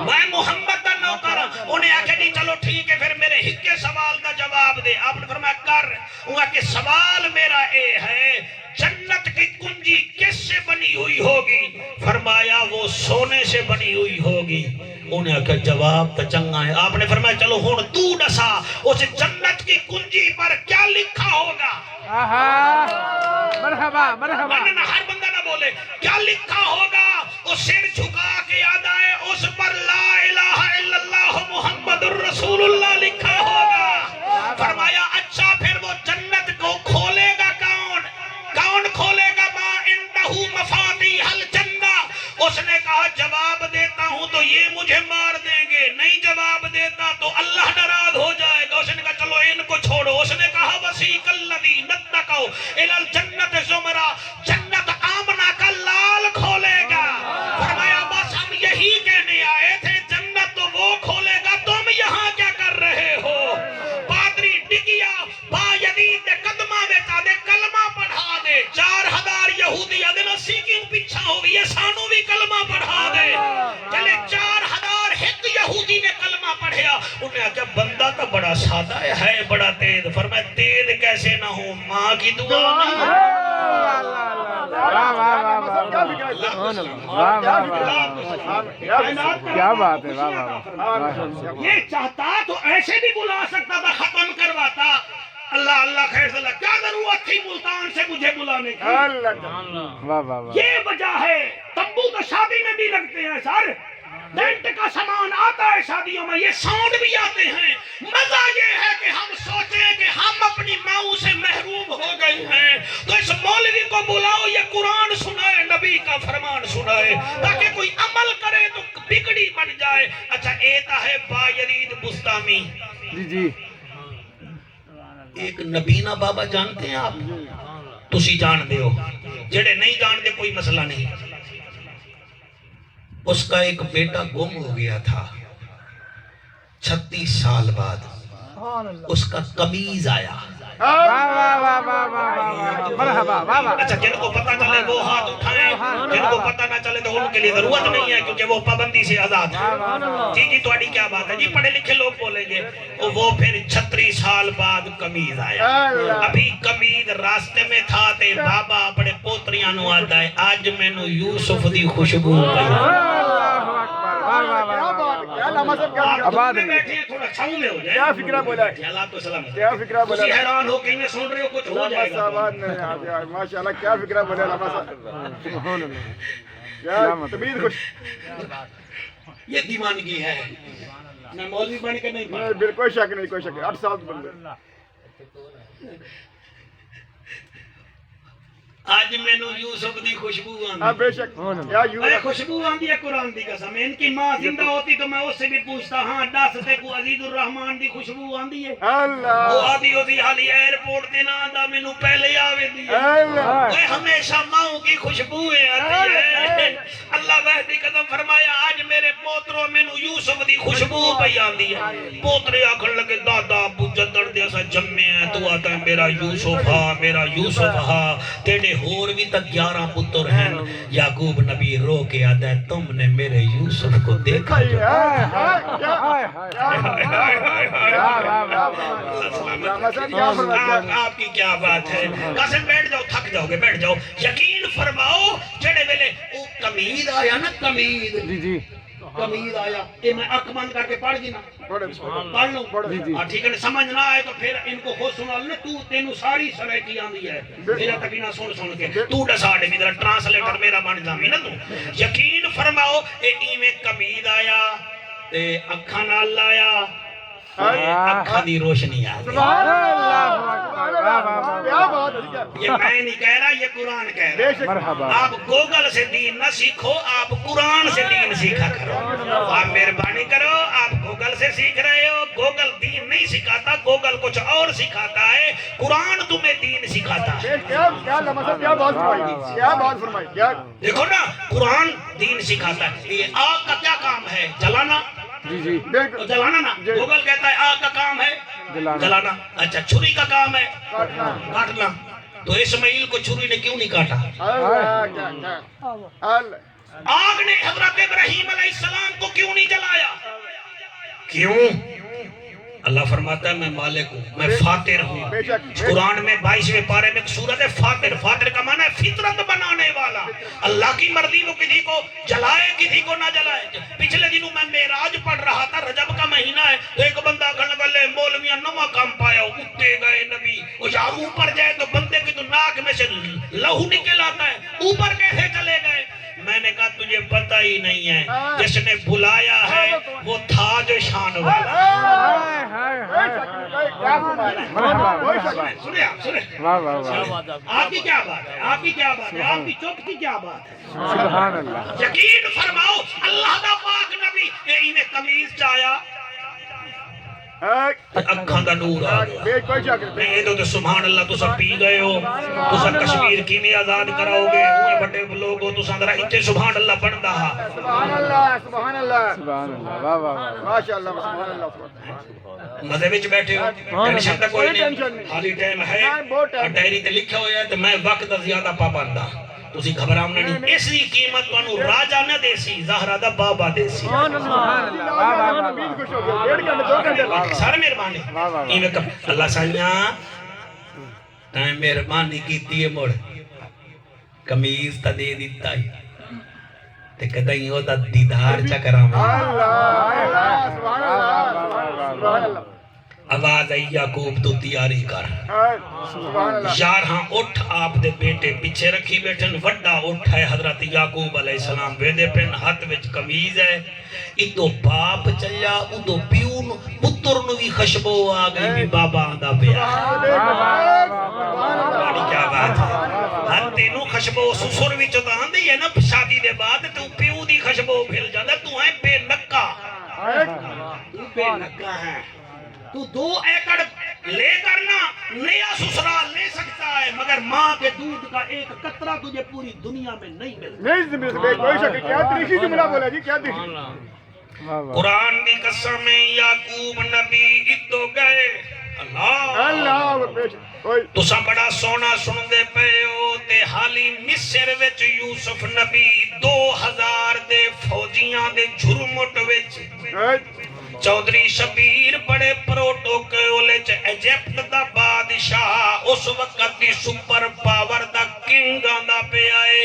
میں محمد دا نوکر انہیں آکھے نہیں چلو ٹھیک ہے پھر میرے ایک سوال دا جواب دے آپ نے فرمایا کر وہاں کہ سوال میرا اے ہے جنت کی کنجی کس سے بنی ہوئی ہوگی فرمایا وہ سونے سے بنی ہوئی ہوگی انہیں کہا جواب تو چنگا ہے آپ نے فرمایا چلو ہون تو ڈسا اس جنت کی کنجی پر کیا لکھا ہوگا مرحبا مرحبا ہر بندہ نہ بولے کیا لکھا ہوگا وہ سر جھکا کے یاد آئے اس پر لا الہ الا اللہ محمد الرسول اللہ لکھا ہوگا فرمایا اچھا پھر وہ جنت کو کھولے گا کون کھولے گا ما اندہو مفاتیح الجنہ اس نے کہا جواب دیتا ہوں تو یہ مجھے مار دیں گے نہیں جواب دیتا تو اللہ ناراض ہو جائے گا اس نے کہا چلو ان کو چھوڑو اس نے کہا وسیق الذین اتقوا الی الجنت زمرا جنت آمنہ کا لال کھولے گا فرمایا بس ہم یہی کہنے آئے تھے جنت تو وہ کھولے گا تم یہاں کیا کر رہے ہو پادری ڈگیا با یزید دے قدمہ میں دے کلمہ پڑھا دے 4000 یہودی ادھے نسی کیوں پیچھا ہوگی یہ سانو بھی کلمہ پڑھا دے چلے 4000 ایک یہودی نے کلمہ پڑھیا انہیں کہا بندہ تو بڑا سادہ ہے بڑا تیز فرمایا تیز کیسے نہ ہو ماں کی دعا کیا بات ہے یہ چاہتا تو ایسے بھی بلا سکتا تھا ختم کرواتا اللہ اللہ خیر صلی اللہ کیا ضرورت تھی ملتان سے مجھے بلانے کی یہ وجہ ہے تمبو تو شادی میں بھی لگتے ہیں سر ٹینٹ کا سامان آتا ہے شادیوں میں یہ ساؤنڈ بھی آتے ہیں مزہ یہ ہے کہ ہم سوچیں کہ ہم اپنی ماؤں سے محروم ہو گئے ہیں تو اس مولوی کو بلاؤ یہ قرآن سنائے نبی کا فرمان سنائے تاکہ کوئی عمل کرے تو بگڑی بن جائے اچھا ایتا ہے با یزید بستامی جی ایک نبینا بابا جانتے ہیں آپ تسی جان دے ہو جڑے نہیں جان دے کوئی مسئلہ نہیں اس کا ایک بیٹا گم ہو گیا تھا 36 سال بعد اس کا قمیض آیا اچھا جن کو پتہ چلے وہ ہاتھ اٹھائیں جن کو پتہ نہ چلے تو ان کے لیے ضرورت نہیں ہے کیونکہ وہ پابندی سے آزاد ہے. جی جی تھوڑی کیا بات ہے جی, پڑھے لکھے لوگ بولیں گے. وہ پھر 36 سال بعد قمیض آیا. ابھی قمیض راستے میں تھا تے بابا اپنے پوتریاں نو آتا ہے اج مینوں یوسف دی خوشبو پئی. آباد ہے. بیٹھے ہیں تھوڑا چھاؤں میں ہو جائے. کیا فکرہ بولا ہے, اللہ تو سلام. کیا فکرہ بولا تسی ہے. حیران ہو کہ میں سن رہے ہو کچھ ہو جائے گا. ماشاءاللہ کیا فکرہ بولا ہے علامہ صاحب. کیا طبیعت خوش. یہ دیوانگی ہے. میں مولوی بن کے نہیں پڑھا. بالکل شک نہیں, کوئی شک نہیں. 8 سال بندے آج مینوں یوسف دی خوشبو ہاں آندی. بے شک. کیا ارے خوشبو آندی ہے قرآن دی قسم. ان کی ماں زندہ ہوتی تو میں اس سے بھی پوچھتا ہاں دس تے کو عزیز الرحمان دی خوشبو آندی ہے. اللہ وہ آدھی ہوتی حالی ایئرپورٹ تے نہ آندا مینوں پہلے آوے دی. اللہ وہ ہمیشہ ماؤں کی خوشبوئیں آتی ہے. اللہ وحدی قدم فرمایا آج میرے پوتروں مینوں یوسف دی خوشبو پئی آندی ہے. پوترے آکھن لگے دادا ابو جدڑ دے اسا جمے ہیں تو آتا ہے میرا یوسف ہا میرا یوسف ہا. تیرے اور بھی تک 11 پتر ہیں. یعقوب نبی رو کے آتا ہے تم نے میرے یوسف کو دیکھا جو. آپ کی کیا بات ہے. قاسم بیٹھ جاؤ, تھک جاؤ گے, بیٹھ جاؤ. یقین فرماؤ جڑے ویلے وہ قمید آیا نا, قمید جی قمید آیا یہ میں اکھ بند کر کے پڑھ گی نا, پڑھ لوں. ٹھیک ہے, سمجھ نہ آئے تو پھر ان کو خود سنا لے. تو تینوں ساری سرائٹی آندی ہے میرا تک نہ سن کے تو ڈساڑے میرا ٹرانسلیٹر میرا بن جامی نا تو. یقین فرماؤ اے ایویں قمید آیا تے اکھاں نال لایا, اکھاں دی روشنی آ گئی. یہ میں نہیں کہہ رہا, یہ قرآن کہہ رہا ہے. آپ گوگل سے دین نہ سیکھو, آپ قرآن سے دین سیکھا کرو. آپ مہربانی کرو, آپ گوگل سے سیکھ رہے ہو. گوگل دین نہیں سکھاتا, گوگل کچھ اور سکھاتا ہے. قرآن تمہیں دین سکھاتا ہے. دیکھو نا قرآن دین سکھاتا ہے. یہ آگ کا کیا کام ہے؟ جلانا. جلانا نا. گوگل کہتا ہے آگ کا کام ہے جلانا. اچھا چھری کا کام ہے کاٹنا. تو اسماعیل کو چھری نے کیوں نہیں کاٹا؟ آگ نے حضرت ابراہیم علیہ السلام کو کیوں نہیں جلایا؟ کیوں؟ اللہ فرماتا ہے میں مالک ہوں, میں فاتر ہوں. قرآن میں 22ویں پارے میں سورت ہے فاتر. فاتر کا معنی ہے فطرت بنانے والا. اللہ کی مرضی وہ کسی کو جلائے کسی کو نہ جلائے. پچھلے دنوں میں معراج پڑھ رہا تھا, رجب کا مہینہ ہے, تو ایک بندہ کہنے لگا مولویاں نواں کام پایا, اٹھتے گئے نبی. وہ یار اوپر جائے تو بندے کی تو ناک میں سے لہو نکل آتا ہے, اوپر کیسے چلے گئے؟ میں نے کہا تجھے پتہ ہی نہیں ہے, جس نے بلایا ہے وہ تھا جو شان والا. آپ کی کیا بات ہے, آپ کی کیا بات ہے, آپ کی چپ کی کیا بات ہے. سبحان اللہ. یقین فرماؤ اللہ دا پاک نبی انہیں قمیض چایا, اکھاں دا نور آ گیا. نہیں تو سبحان اللہ تو سب پی گئے ہو, تو سب کشمیر کی میں آزاد کراؤ گے, ہوئے بڑے لوگ ہو تو سندرہ اتنے سبحان اللہ بڑھتا ہا. سبحان اللہ سبحان اللہ سبحان اللہ ماشاءاللہ سبحان اللہ. مزے وچ بیٹھے ہو, ٹینشن تا کوئی نہیں, خالی ٹائم ہے. ڈائری تے لکھا ہویا ہے تے میں وقت دا زیادہ پابند ہاں, تسی گھبراؤنا نہیں. اس دی قیمت تانوں راجا نہ دیسی, زہرا دا بابا دیسی. سارے مہربانی. اللہ سائیاں تائیں مہربانی کیتی ہے, مڑ قمیض تا دے دیتا ہے تے کدیں او دا دیدار چا کراواں. آواز آئی یعقوب تو تیاری کر. یار ہاں اٹھ, آپ دے بیٹے پیچھے رکھی بیٹھن. وڈا اٹھ ہے حضرت یعقوب علیہ السلام, ویدے پین ہاتھ وچ قمیض ہے. ادو باپ چلیا, ادو پیو نو پتر نو بھی خشبو آ گئی بھی بابا آندا پیا. کیا بات ہے, ہر تینوں خشبو سسر وچ تو آندی ہے نا شادی دے بعد, تو پیو دی خشبو پھیل جاندا. تو ہے بے نکا, تو بے نکا ہے. تو 2 ایکڑ لے کرنا نیا سسرال لے سکتا ہے, مگر ماں کے دودھ کا ایک قطرہ تجھے پوری دنیا میں نہیں ملتا. نہیں کوئی شک. کیا تریخی جملہ بولا جی, کیا تریخی. قرآن دی قسم یعقوب نبی ادو گئے, اللہ پیش کوئی تساں بڑا سونا سنتے پے ہو تے حالی مصر وچ یوسف نبی 2000 دے فوجیاں دے جھرمٹ وچ چودھری شبیر بڑے پروٹوکول وچ ایجپٹ دا بادشاہ اس وقت دی سپر پاور دا کنگ آندا پیا اے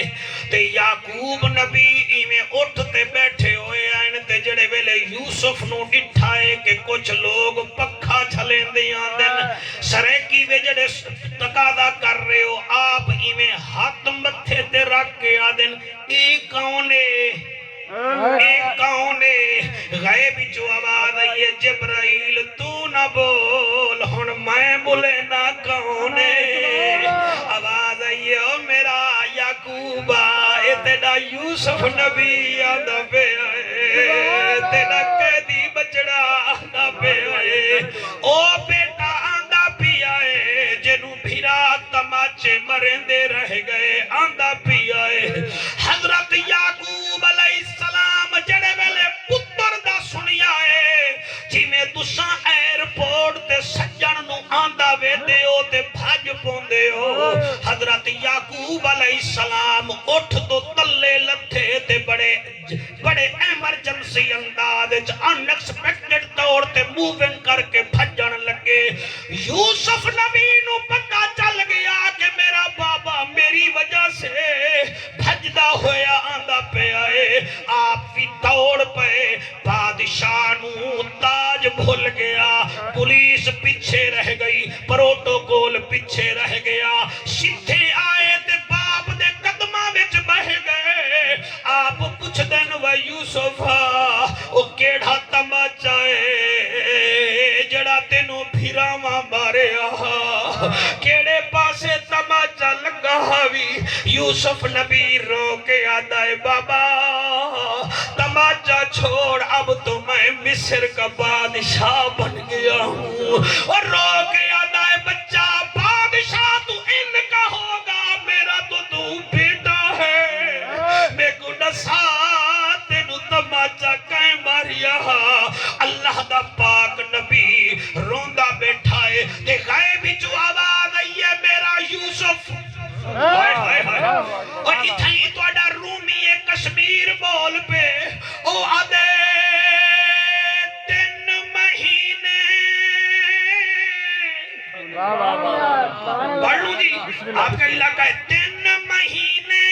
تے یعقوب نبی ایویں اٹھ تے بیٹھے ہوئے آن تے جڑے ویلے یوسف نو ڈٹھا اے کہ کچھ لوگ پکھا جھلیندے آندن سریکی وے جڑے تقاضا کر رہے ہو آپ ایویں ہاتھ متھے تے رکھ کے آدن اے کون اے غیب جو آواز آئیے جبرائیل تو نہ بول ہن میں بولے نہ کونے آواز آئیے او میرا یعقوبہ اے تیڑا یوسف نبی آدھا پہ آئے تیڑا قیدی بچڑا آدھا پہ آئے او بیٹا آدھا پی آئے جنو بھیرا تماچے مرندے رہ گئے آدھا پی آئے حضرت یعقوب علیہ السلام جڑے ویلے پتر دا سنیا ہے جی میں تساں ایئرپورٹ تے سجن نو آندا ویندے ہو تے بھج پوندے ہو حضرت یعقوب علیہ السلام اٹھ تو تلے لتھے تے بڑے ایمرجنسی انداز وچ ان ایکسپیکٹڈ طور تے موونگ کر کے بھجن لگے یوسف نبی نو پتہ چل گیا کہ میرا بابا میری وجہ سے بھجدا ہویا آندا پیا اے آپ بھی دوڑ پے بادشاہ نو تاج بھول گیا پولیس پیچھے رہ گئی پروٹوکول پیچھے رہ گیا سیدھے آئے تے باپ دے قدماں وچ بہ گئے آپ پوچھ دین و یوسف او کیڑا تماچا اے جڑا تینوں پھراواں ماریا کیڑے پاسے تماچا لگا ہوئی یوسف نبی رو کے آدھا ہے بابا تماچا چھوڑ اب تو میں مصر کا بادشاہ بن گیا ہوں اور رو کے آدھا ہے بچہ بادشاہ تو ان کا ہوگا میرا تو بیٹا ہے میں کو نسا تینو تماچا کہیں ماریا اللہ دا پاک نبی روندہ بیٹھا ہے تے غیبی جو آواز آئی ہے میرا یوسف اور اتھائی تو اڈا رومی کشمیر بول پہ او آدھے 3 مہینے پڑھ لوں جی آپ کا علاقہ ہے 3 مہینے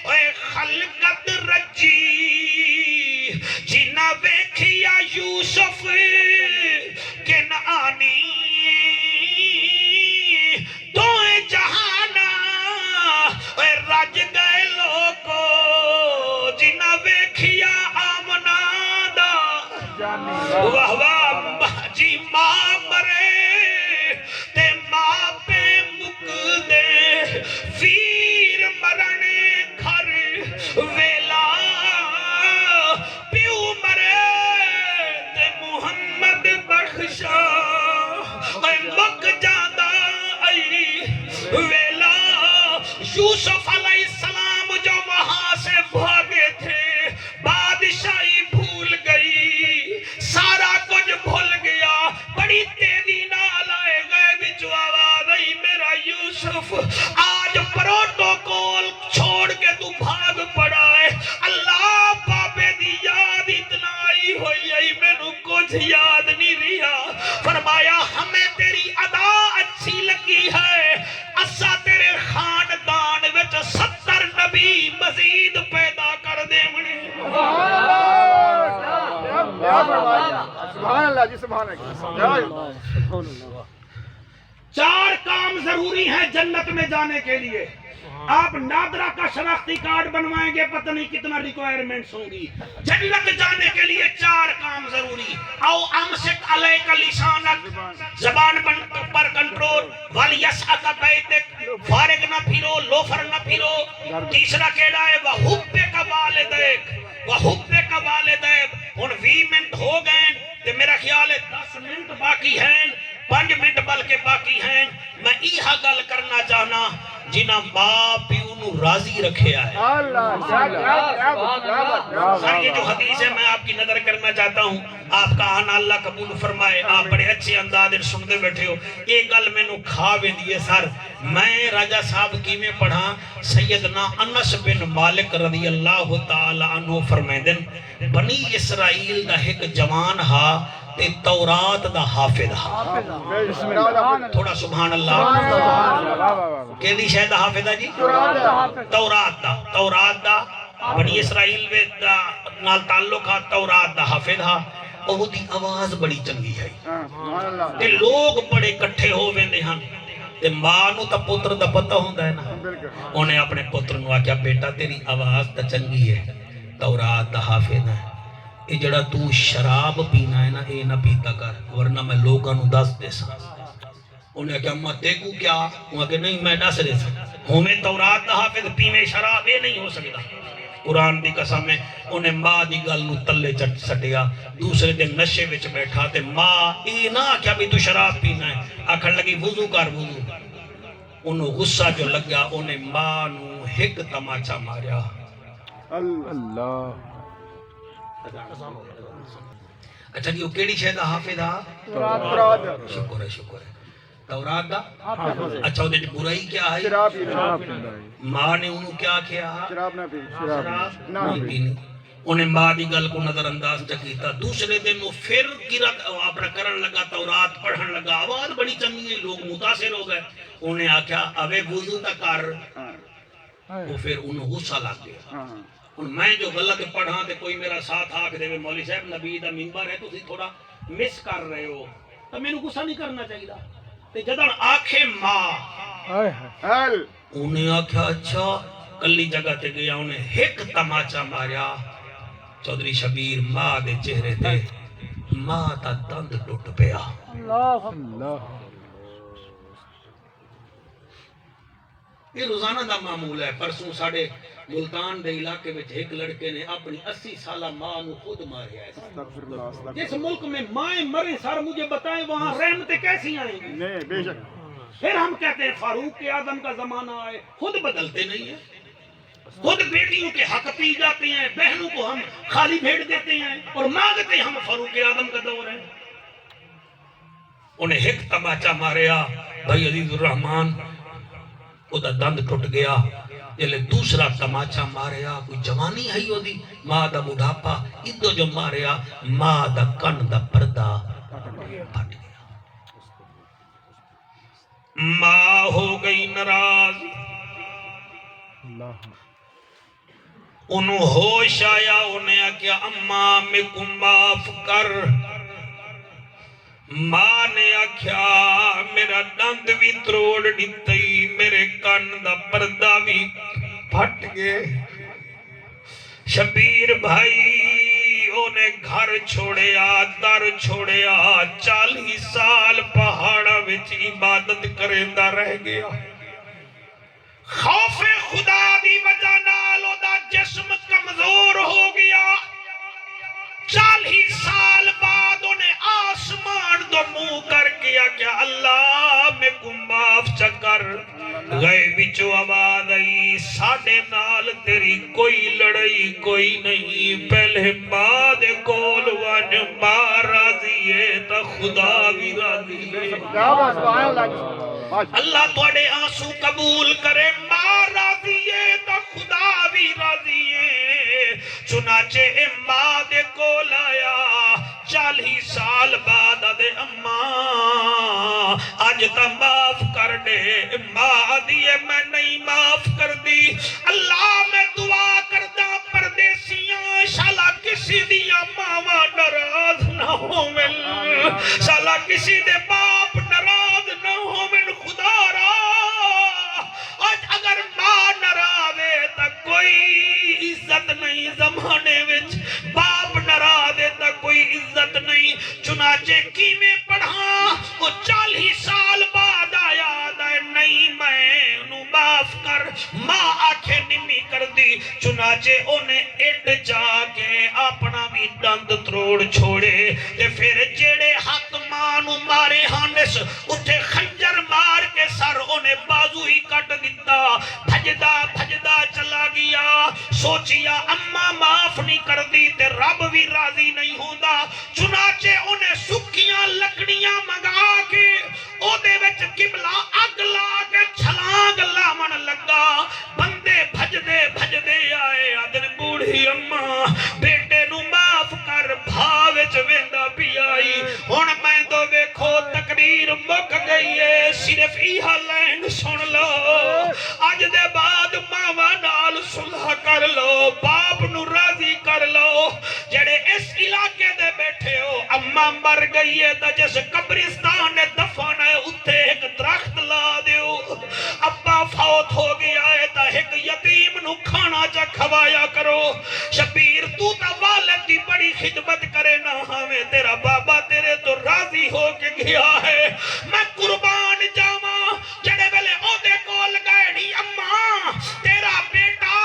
اے خلقت رجی جنہ ویکھیا یوسف کنعانی دوئے جہانا اے رج گئے لوگو جنہ ویکھیا آمنا دا واہ واہ جی ماں مرے تے ماں پہ مک دے ویر مرنے گھر ویلا پیو مرے تے محمد بخشا اے مک جاندہ ای ویلا یوسف علیہ السلام جو وہاں سے بھاگے تھے بادشاہی بھول گئی سارا کچھ بھول گیا بڑی تیزی نال آئے گئے بچو آواز آئی میرا یوسف آج پروٹوکول چھوڑ کے تو بھاگ پڑا ہے اللہ بابے دی یاد اتنا آئی ہوئی آئی میں نو کچھ یاد نہیں رہا فرمایا ہمیں تیری ادا اچھی لگی ہے اسا تیرے خاندان وچ 70 نبی مزید پیدا کر دے منے سبحان اللہ جی سبحان اللہ 4 کام ضروری ہیں جنت میں جانے کے لیے آپ نادرہ کا شناختی کارڈ بنوائیں گے پتہ نہیں کتنا ریکوائرمنٹس ہوں گی جنت جانے کے لیے 4 کام ضروری او امسک علیک لسانک زبان پر کنٹرول والیسعک بیتک فارغ نہ پھرو لوفر نہ پھرو تیسرا کیڑا ہے وحبک والدیک وحبک والدیک ان 20 منٹ ہو گئے تے میرا خیال ہے 10 منٹ باقی ہیں 5 منٹ بلکہ باقی ہیں میں ایہا گل کرنا چاہنا جنہ ماں پیو نو راضی رکھیا ہے. اللہ کیا بات سر یہ جو حدیث ہے میں آپ کی نظر کرنا چاہتا ہوں. آپ کا آنا اللہ قبول فرمائے. آپ بڑے اچھے انداز سنتے بیٹھے ہو. ایک گل میں نو کھا بھی دیئے سر. میں راجہ صاحب کی میں پڑھا سیدنا انس بن مالک رضی اللہ تعالی عنہ فرمیدن بنی اسرائیل دا ایک جوان ہا تے تورات دا حافظ ہا. تھوڑا سبحان اللہ. کہ دی شاید حافظ ہے جی تورات دا بنی اسرائیل دا نال تعلق ہا. تورات دا حافظ ہا. وہ دی آواز بڑی چنگی ہے تے لوگ بڑے کٹھے ہو ویندے ہن تے ماں نو تا پتر دا پتہ ہوندا ہے نا. انہیں اپنے پتر نو آکھیا بیٹا تیری آواز تا چنگی ہے تورات دا حافظ ہے. یہ جڑا تو شراب پینا ہے نا اے نہ پیتا کر ورنہ میں لوگاں نو دس دے سا. انہیں کہا اماں دیکھو کیا. انہیں کہا نہیں میں دس دے سا. ہمیں تورات دا حافظ پیویں شراب یہ نہیں ہو سکتا. قرآن دی قسم ہے. انہیں ماں دی گل نو تلے چٹ سٹیا. دوسرے دن نشے وچ بیٹھا تے ماں اے نہ کیا بھی تو شراب پینا ہے. آکھن لگی وضو کر وضو. انہوں غصہ جو لگا انہیں ماں نو ایک تماچا ماریا. اللہ اچھا جی وہ کیڑی شے دا حافظ آ؟ تورات. شکر ہے شکر ہے. تورات دا اچھا وہ دے برائی کیا ہے؟ شراب ماں نے انہوں کیا کیا؟ شراب نہ پی. شراب نہیں پینی. انہیں ماں دی گل کو نظر انداز کیتا. دوسرے دن وہ پھر قرات اپنا کرن لگا تورات پڑھن لگا. آواز بڑی چنگی ہے لوگ متاثر ہو گئے. انہیں آکھیا اوے وضو تا کر. وہ پھر انہوں غصہ لگ گیا. میں جو غلط پڑھا تے کوئی میرا ساتھ آکھ دے مولوی صاحب نبی دا منبر ہے تسی تھوڑا مس کر رہے ہو تو میں نے غصہ نہیں کرنا چاہیے. تے جدن آکھے ماں انہیں آکھیا اچھا کلی جگہ تے گیا. انہیں ایک تماچا ماریا. چودھری شبیر ماں دے چہرے تے ماں تا دند ٹوٹ پیا. یہ روزانہ دا معمول ہے. پرسوں ساڑھے ملتان دے علاقے میں ایک لڑکے نے اپنی 80 سالہ ماں نو خود ماریا ہے. جس ملک میں مائیں مریں سر مجھے بتائیں وہاں رحمتیں کیسی آئیں گی؟ نہیں بے شک. پھر ہم کہتے ہیں فاروق اعظم کا زمانہ آئے. خود بدلتے نہیں ہیں. خود بیٹیوں کے حق پی جاتے ہیں. بہنوں کو ہم خالی بھیڑ دیتے ہیں اور مانگتے ہم فاروق اعظم کا دور ہے. انہیں ایک تماچا ماریا بھائی عزیز الرحمان او دا دند ٹوٹ گیا. جلے دوسرا تماچا ماریا کوئی جوانی ہے ہو دی ماں دا بڑھاپا ادو جو ماریا ماں دا کن دا پردہ پھٹ گیا. ماں ہو گئی ناراض. انہوں ہوش آیا. انہیں کیا اماں میں کو معاف کر. ماں نے آکھیا میرا دند بھی تروڑ دیتی میرے کان دا پردہ بھی پھٹ گئے. شبیر بھائی انہیں گھر چھوڑیا در چھوڑیا 40 سال پہاڑا وچ عبادت کریندا رہ گیا. خوف خدا دی وجہ نال او دا جسم کمزور ہو گیا. 40 سال بعد انہیں آسمان دو منہ کر کیا کہ اللہ میں کو معاف چکر. غیبی جو آواز آئی ساڑھے نال تیری کوئی لڑائی کوئی نہیں. پہلے بعد کول ون ماں راضی ہے تا خدا بھی راضی ہے. اللہ توڑے آنسو قبول کرے. ماں راضی ہے تا خدا بھی راضی ہے. چنانچہ ماں دے کول آیا 40 سال بعد دے اماں آج تا معاف کر دے. ماں دیئے میں نہیں معاف کر دی. اللہ میں دعا کردہ پردیسیاں شالا کسی دیا ماما ناراض نہ ہومن. شالا کسی دے باپ ناراض نہ ہومن. خدا را آج اگر ماں ناراضے تا کوئی عزت نہیں زمانے وچ. باپ ناراضے تا کوئی عزت نہیں. چنانچہ کی میں پڑھا وہ 40 سال بعد آیا دائے نہیں میں انہوں معاف کر. ماں آنکھیں نمی کر دی. چنانچہ انہیں اٹھ جا کے اپنا بھی دند تروڑ چھوڑے تے پھر جڑے حاکمانو مارے ہانس اتھے خنجر مار کے سر انہیں بازو ہی کٹ دیتا بھجدا بھجدا چلا گیا سوچیا اما معاف نہیں کر دی تے رب بھی راضی نہیں ہوندا چنانچہ انہیں سکیاں لکڑیاں منگا کے او دے وچ قبلہ اگ لا کے چھلانگ لاون لگا بندے بھجدے بھجدے آئے آدن بوڑھی اما بیٹے نو معاف کر بھاو وچ ویندا پی آئی ہن میں تو ویکھو تقریر مک گئی ہے صرف ایہا لائن سن لو اج دے بعد ماواں نال صلح کر لو باپ نو راضی کر لو جڑے اس علاقے دے بیٹھے ہو اما مر گئی ہے تے جس قبرستان نے دفن ہے اتھے ایک درخت لا دیو ابا فوت ہو گیا ہے تے ایک یتیم نو کھانا چا کھوایا کرو شبیر تو تا والد دی بڑی خدمت کرے نہ ہمیں تیرا بابا تیرے تو راضی ہو کے گیا ہے میں قربان جاواں جڑے ویلے او دے کول گئے نہیں اما تیرا بیٹا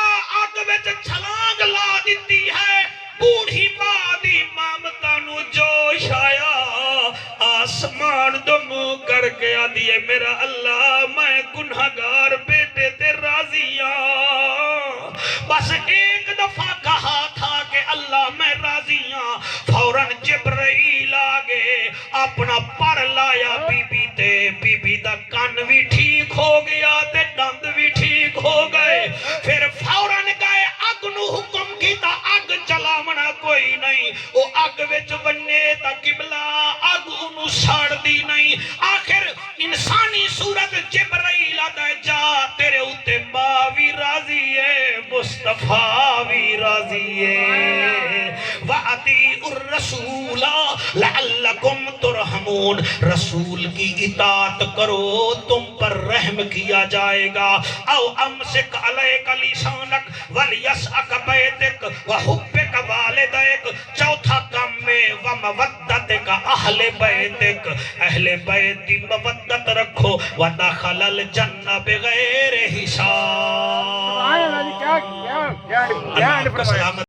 اگ وچ چھلانگ لا دتی ہے بوڑھی ماں دی مامتا نو جوش آیا آسمان دم کر کے آدھی ہے میرا اللہ میں گنہگار بیٹے تے راضیاں بس ایک دفعہ کہا تھا کہ اللہ میں راضیاں فوراً جبرائیل آگے اپنا پر لایا بی بی تے بی بی دا کان بھی ٹھیک ہو گیا تے دند بھی ٹھیک ہو گئے پھر فوراً گئے اگ نو حکم کیتا اگ چلاونا کوئی نہیں وہ اگ وچ وننے تا قبلہ اگ انو ساڑ دی نہیں آخر انسانی صورت جبرائیل آتا ہے جا تیرے اتے ماں بھی راضی ہے مصطفیٰ بھی راضی ہے وَأَطِيعُوا الرَّسُولَ لَعَلَّكُمْ تُرْحَمُونَ رسول کی اطاعت کرو تم پر رحم کیا جائے گا او امسک علیک لسانک ولیسعک بیتک وحبک والدیک چوتھا کام میں ومودتک اہل بیتک اہل بیت کی مودت رکھو ودخل الجنہ بغیر حساب کیا اللہ کا سلامت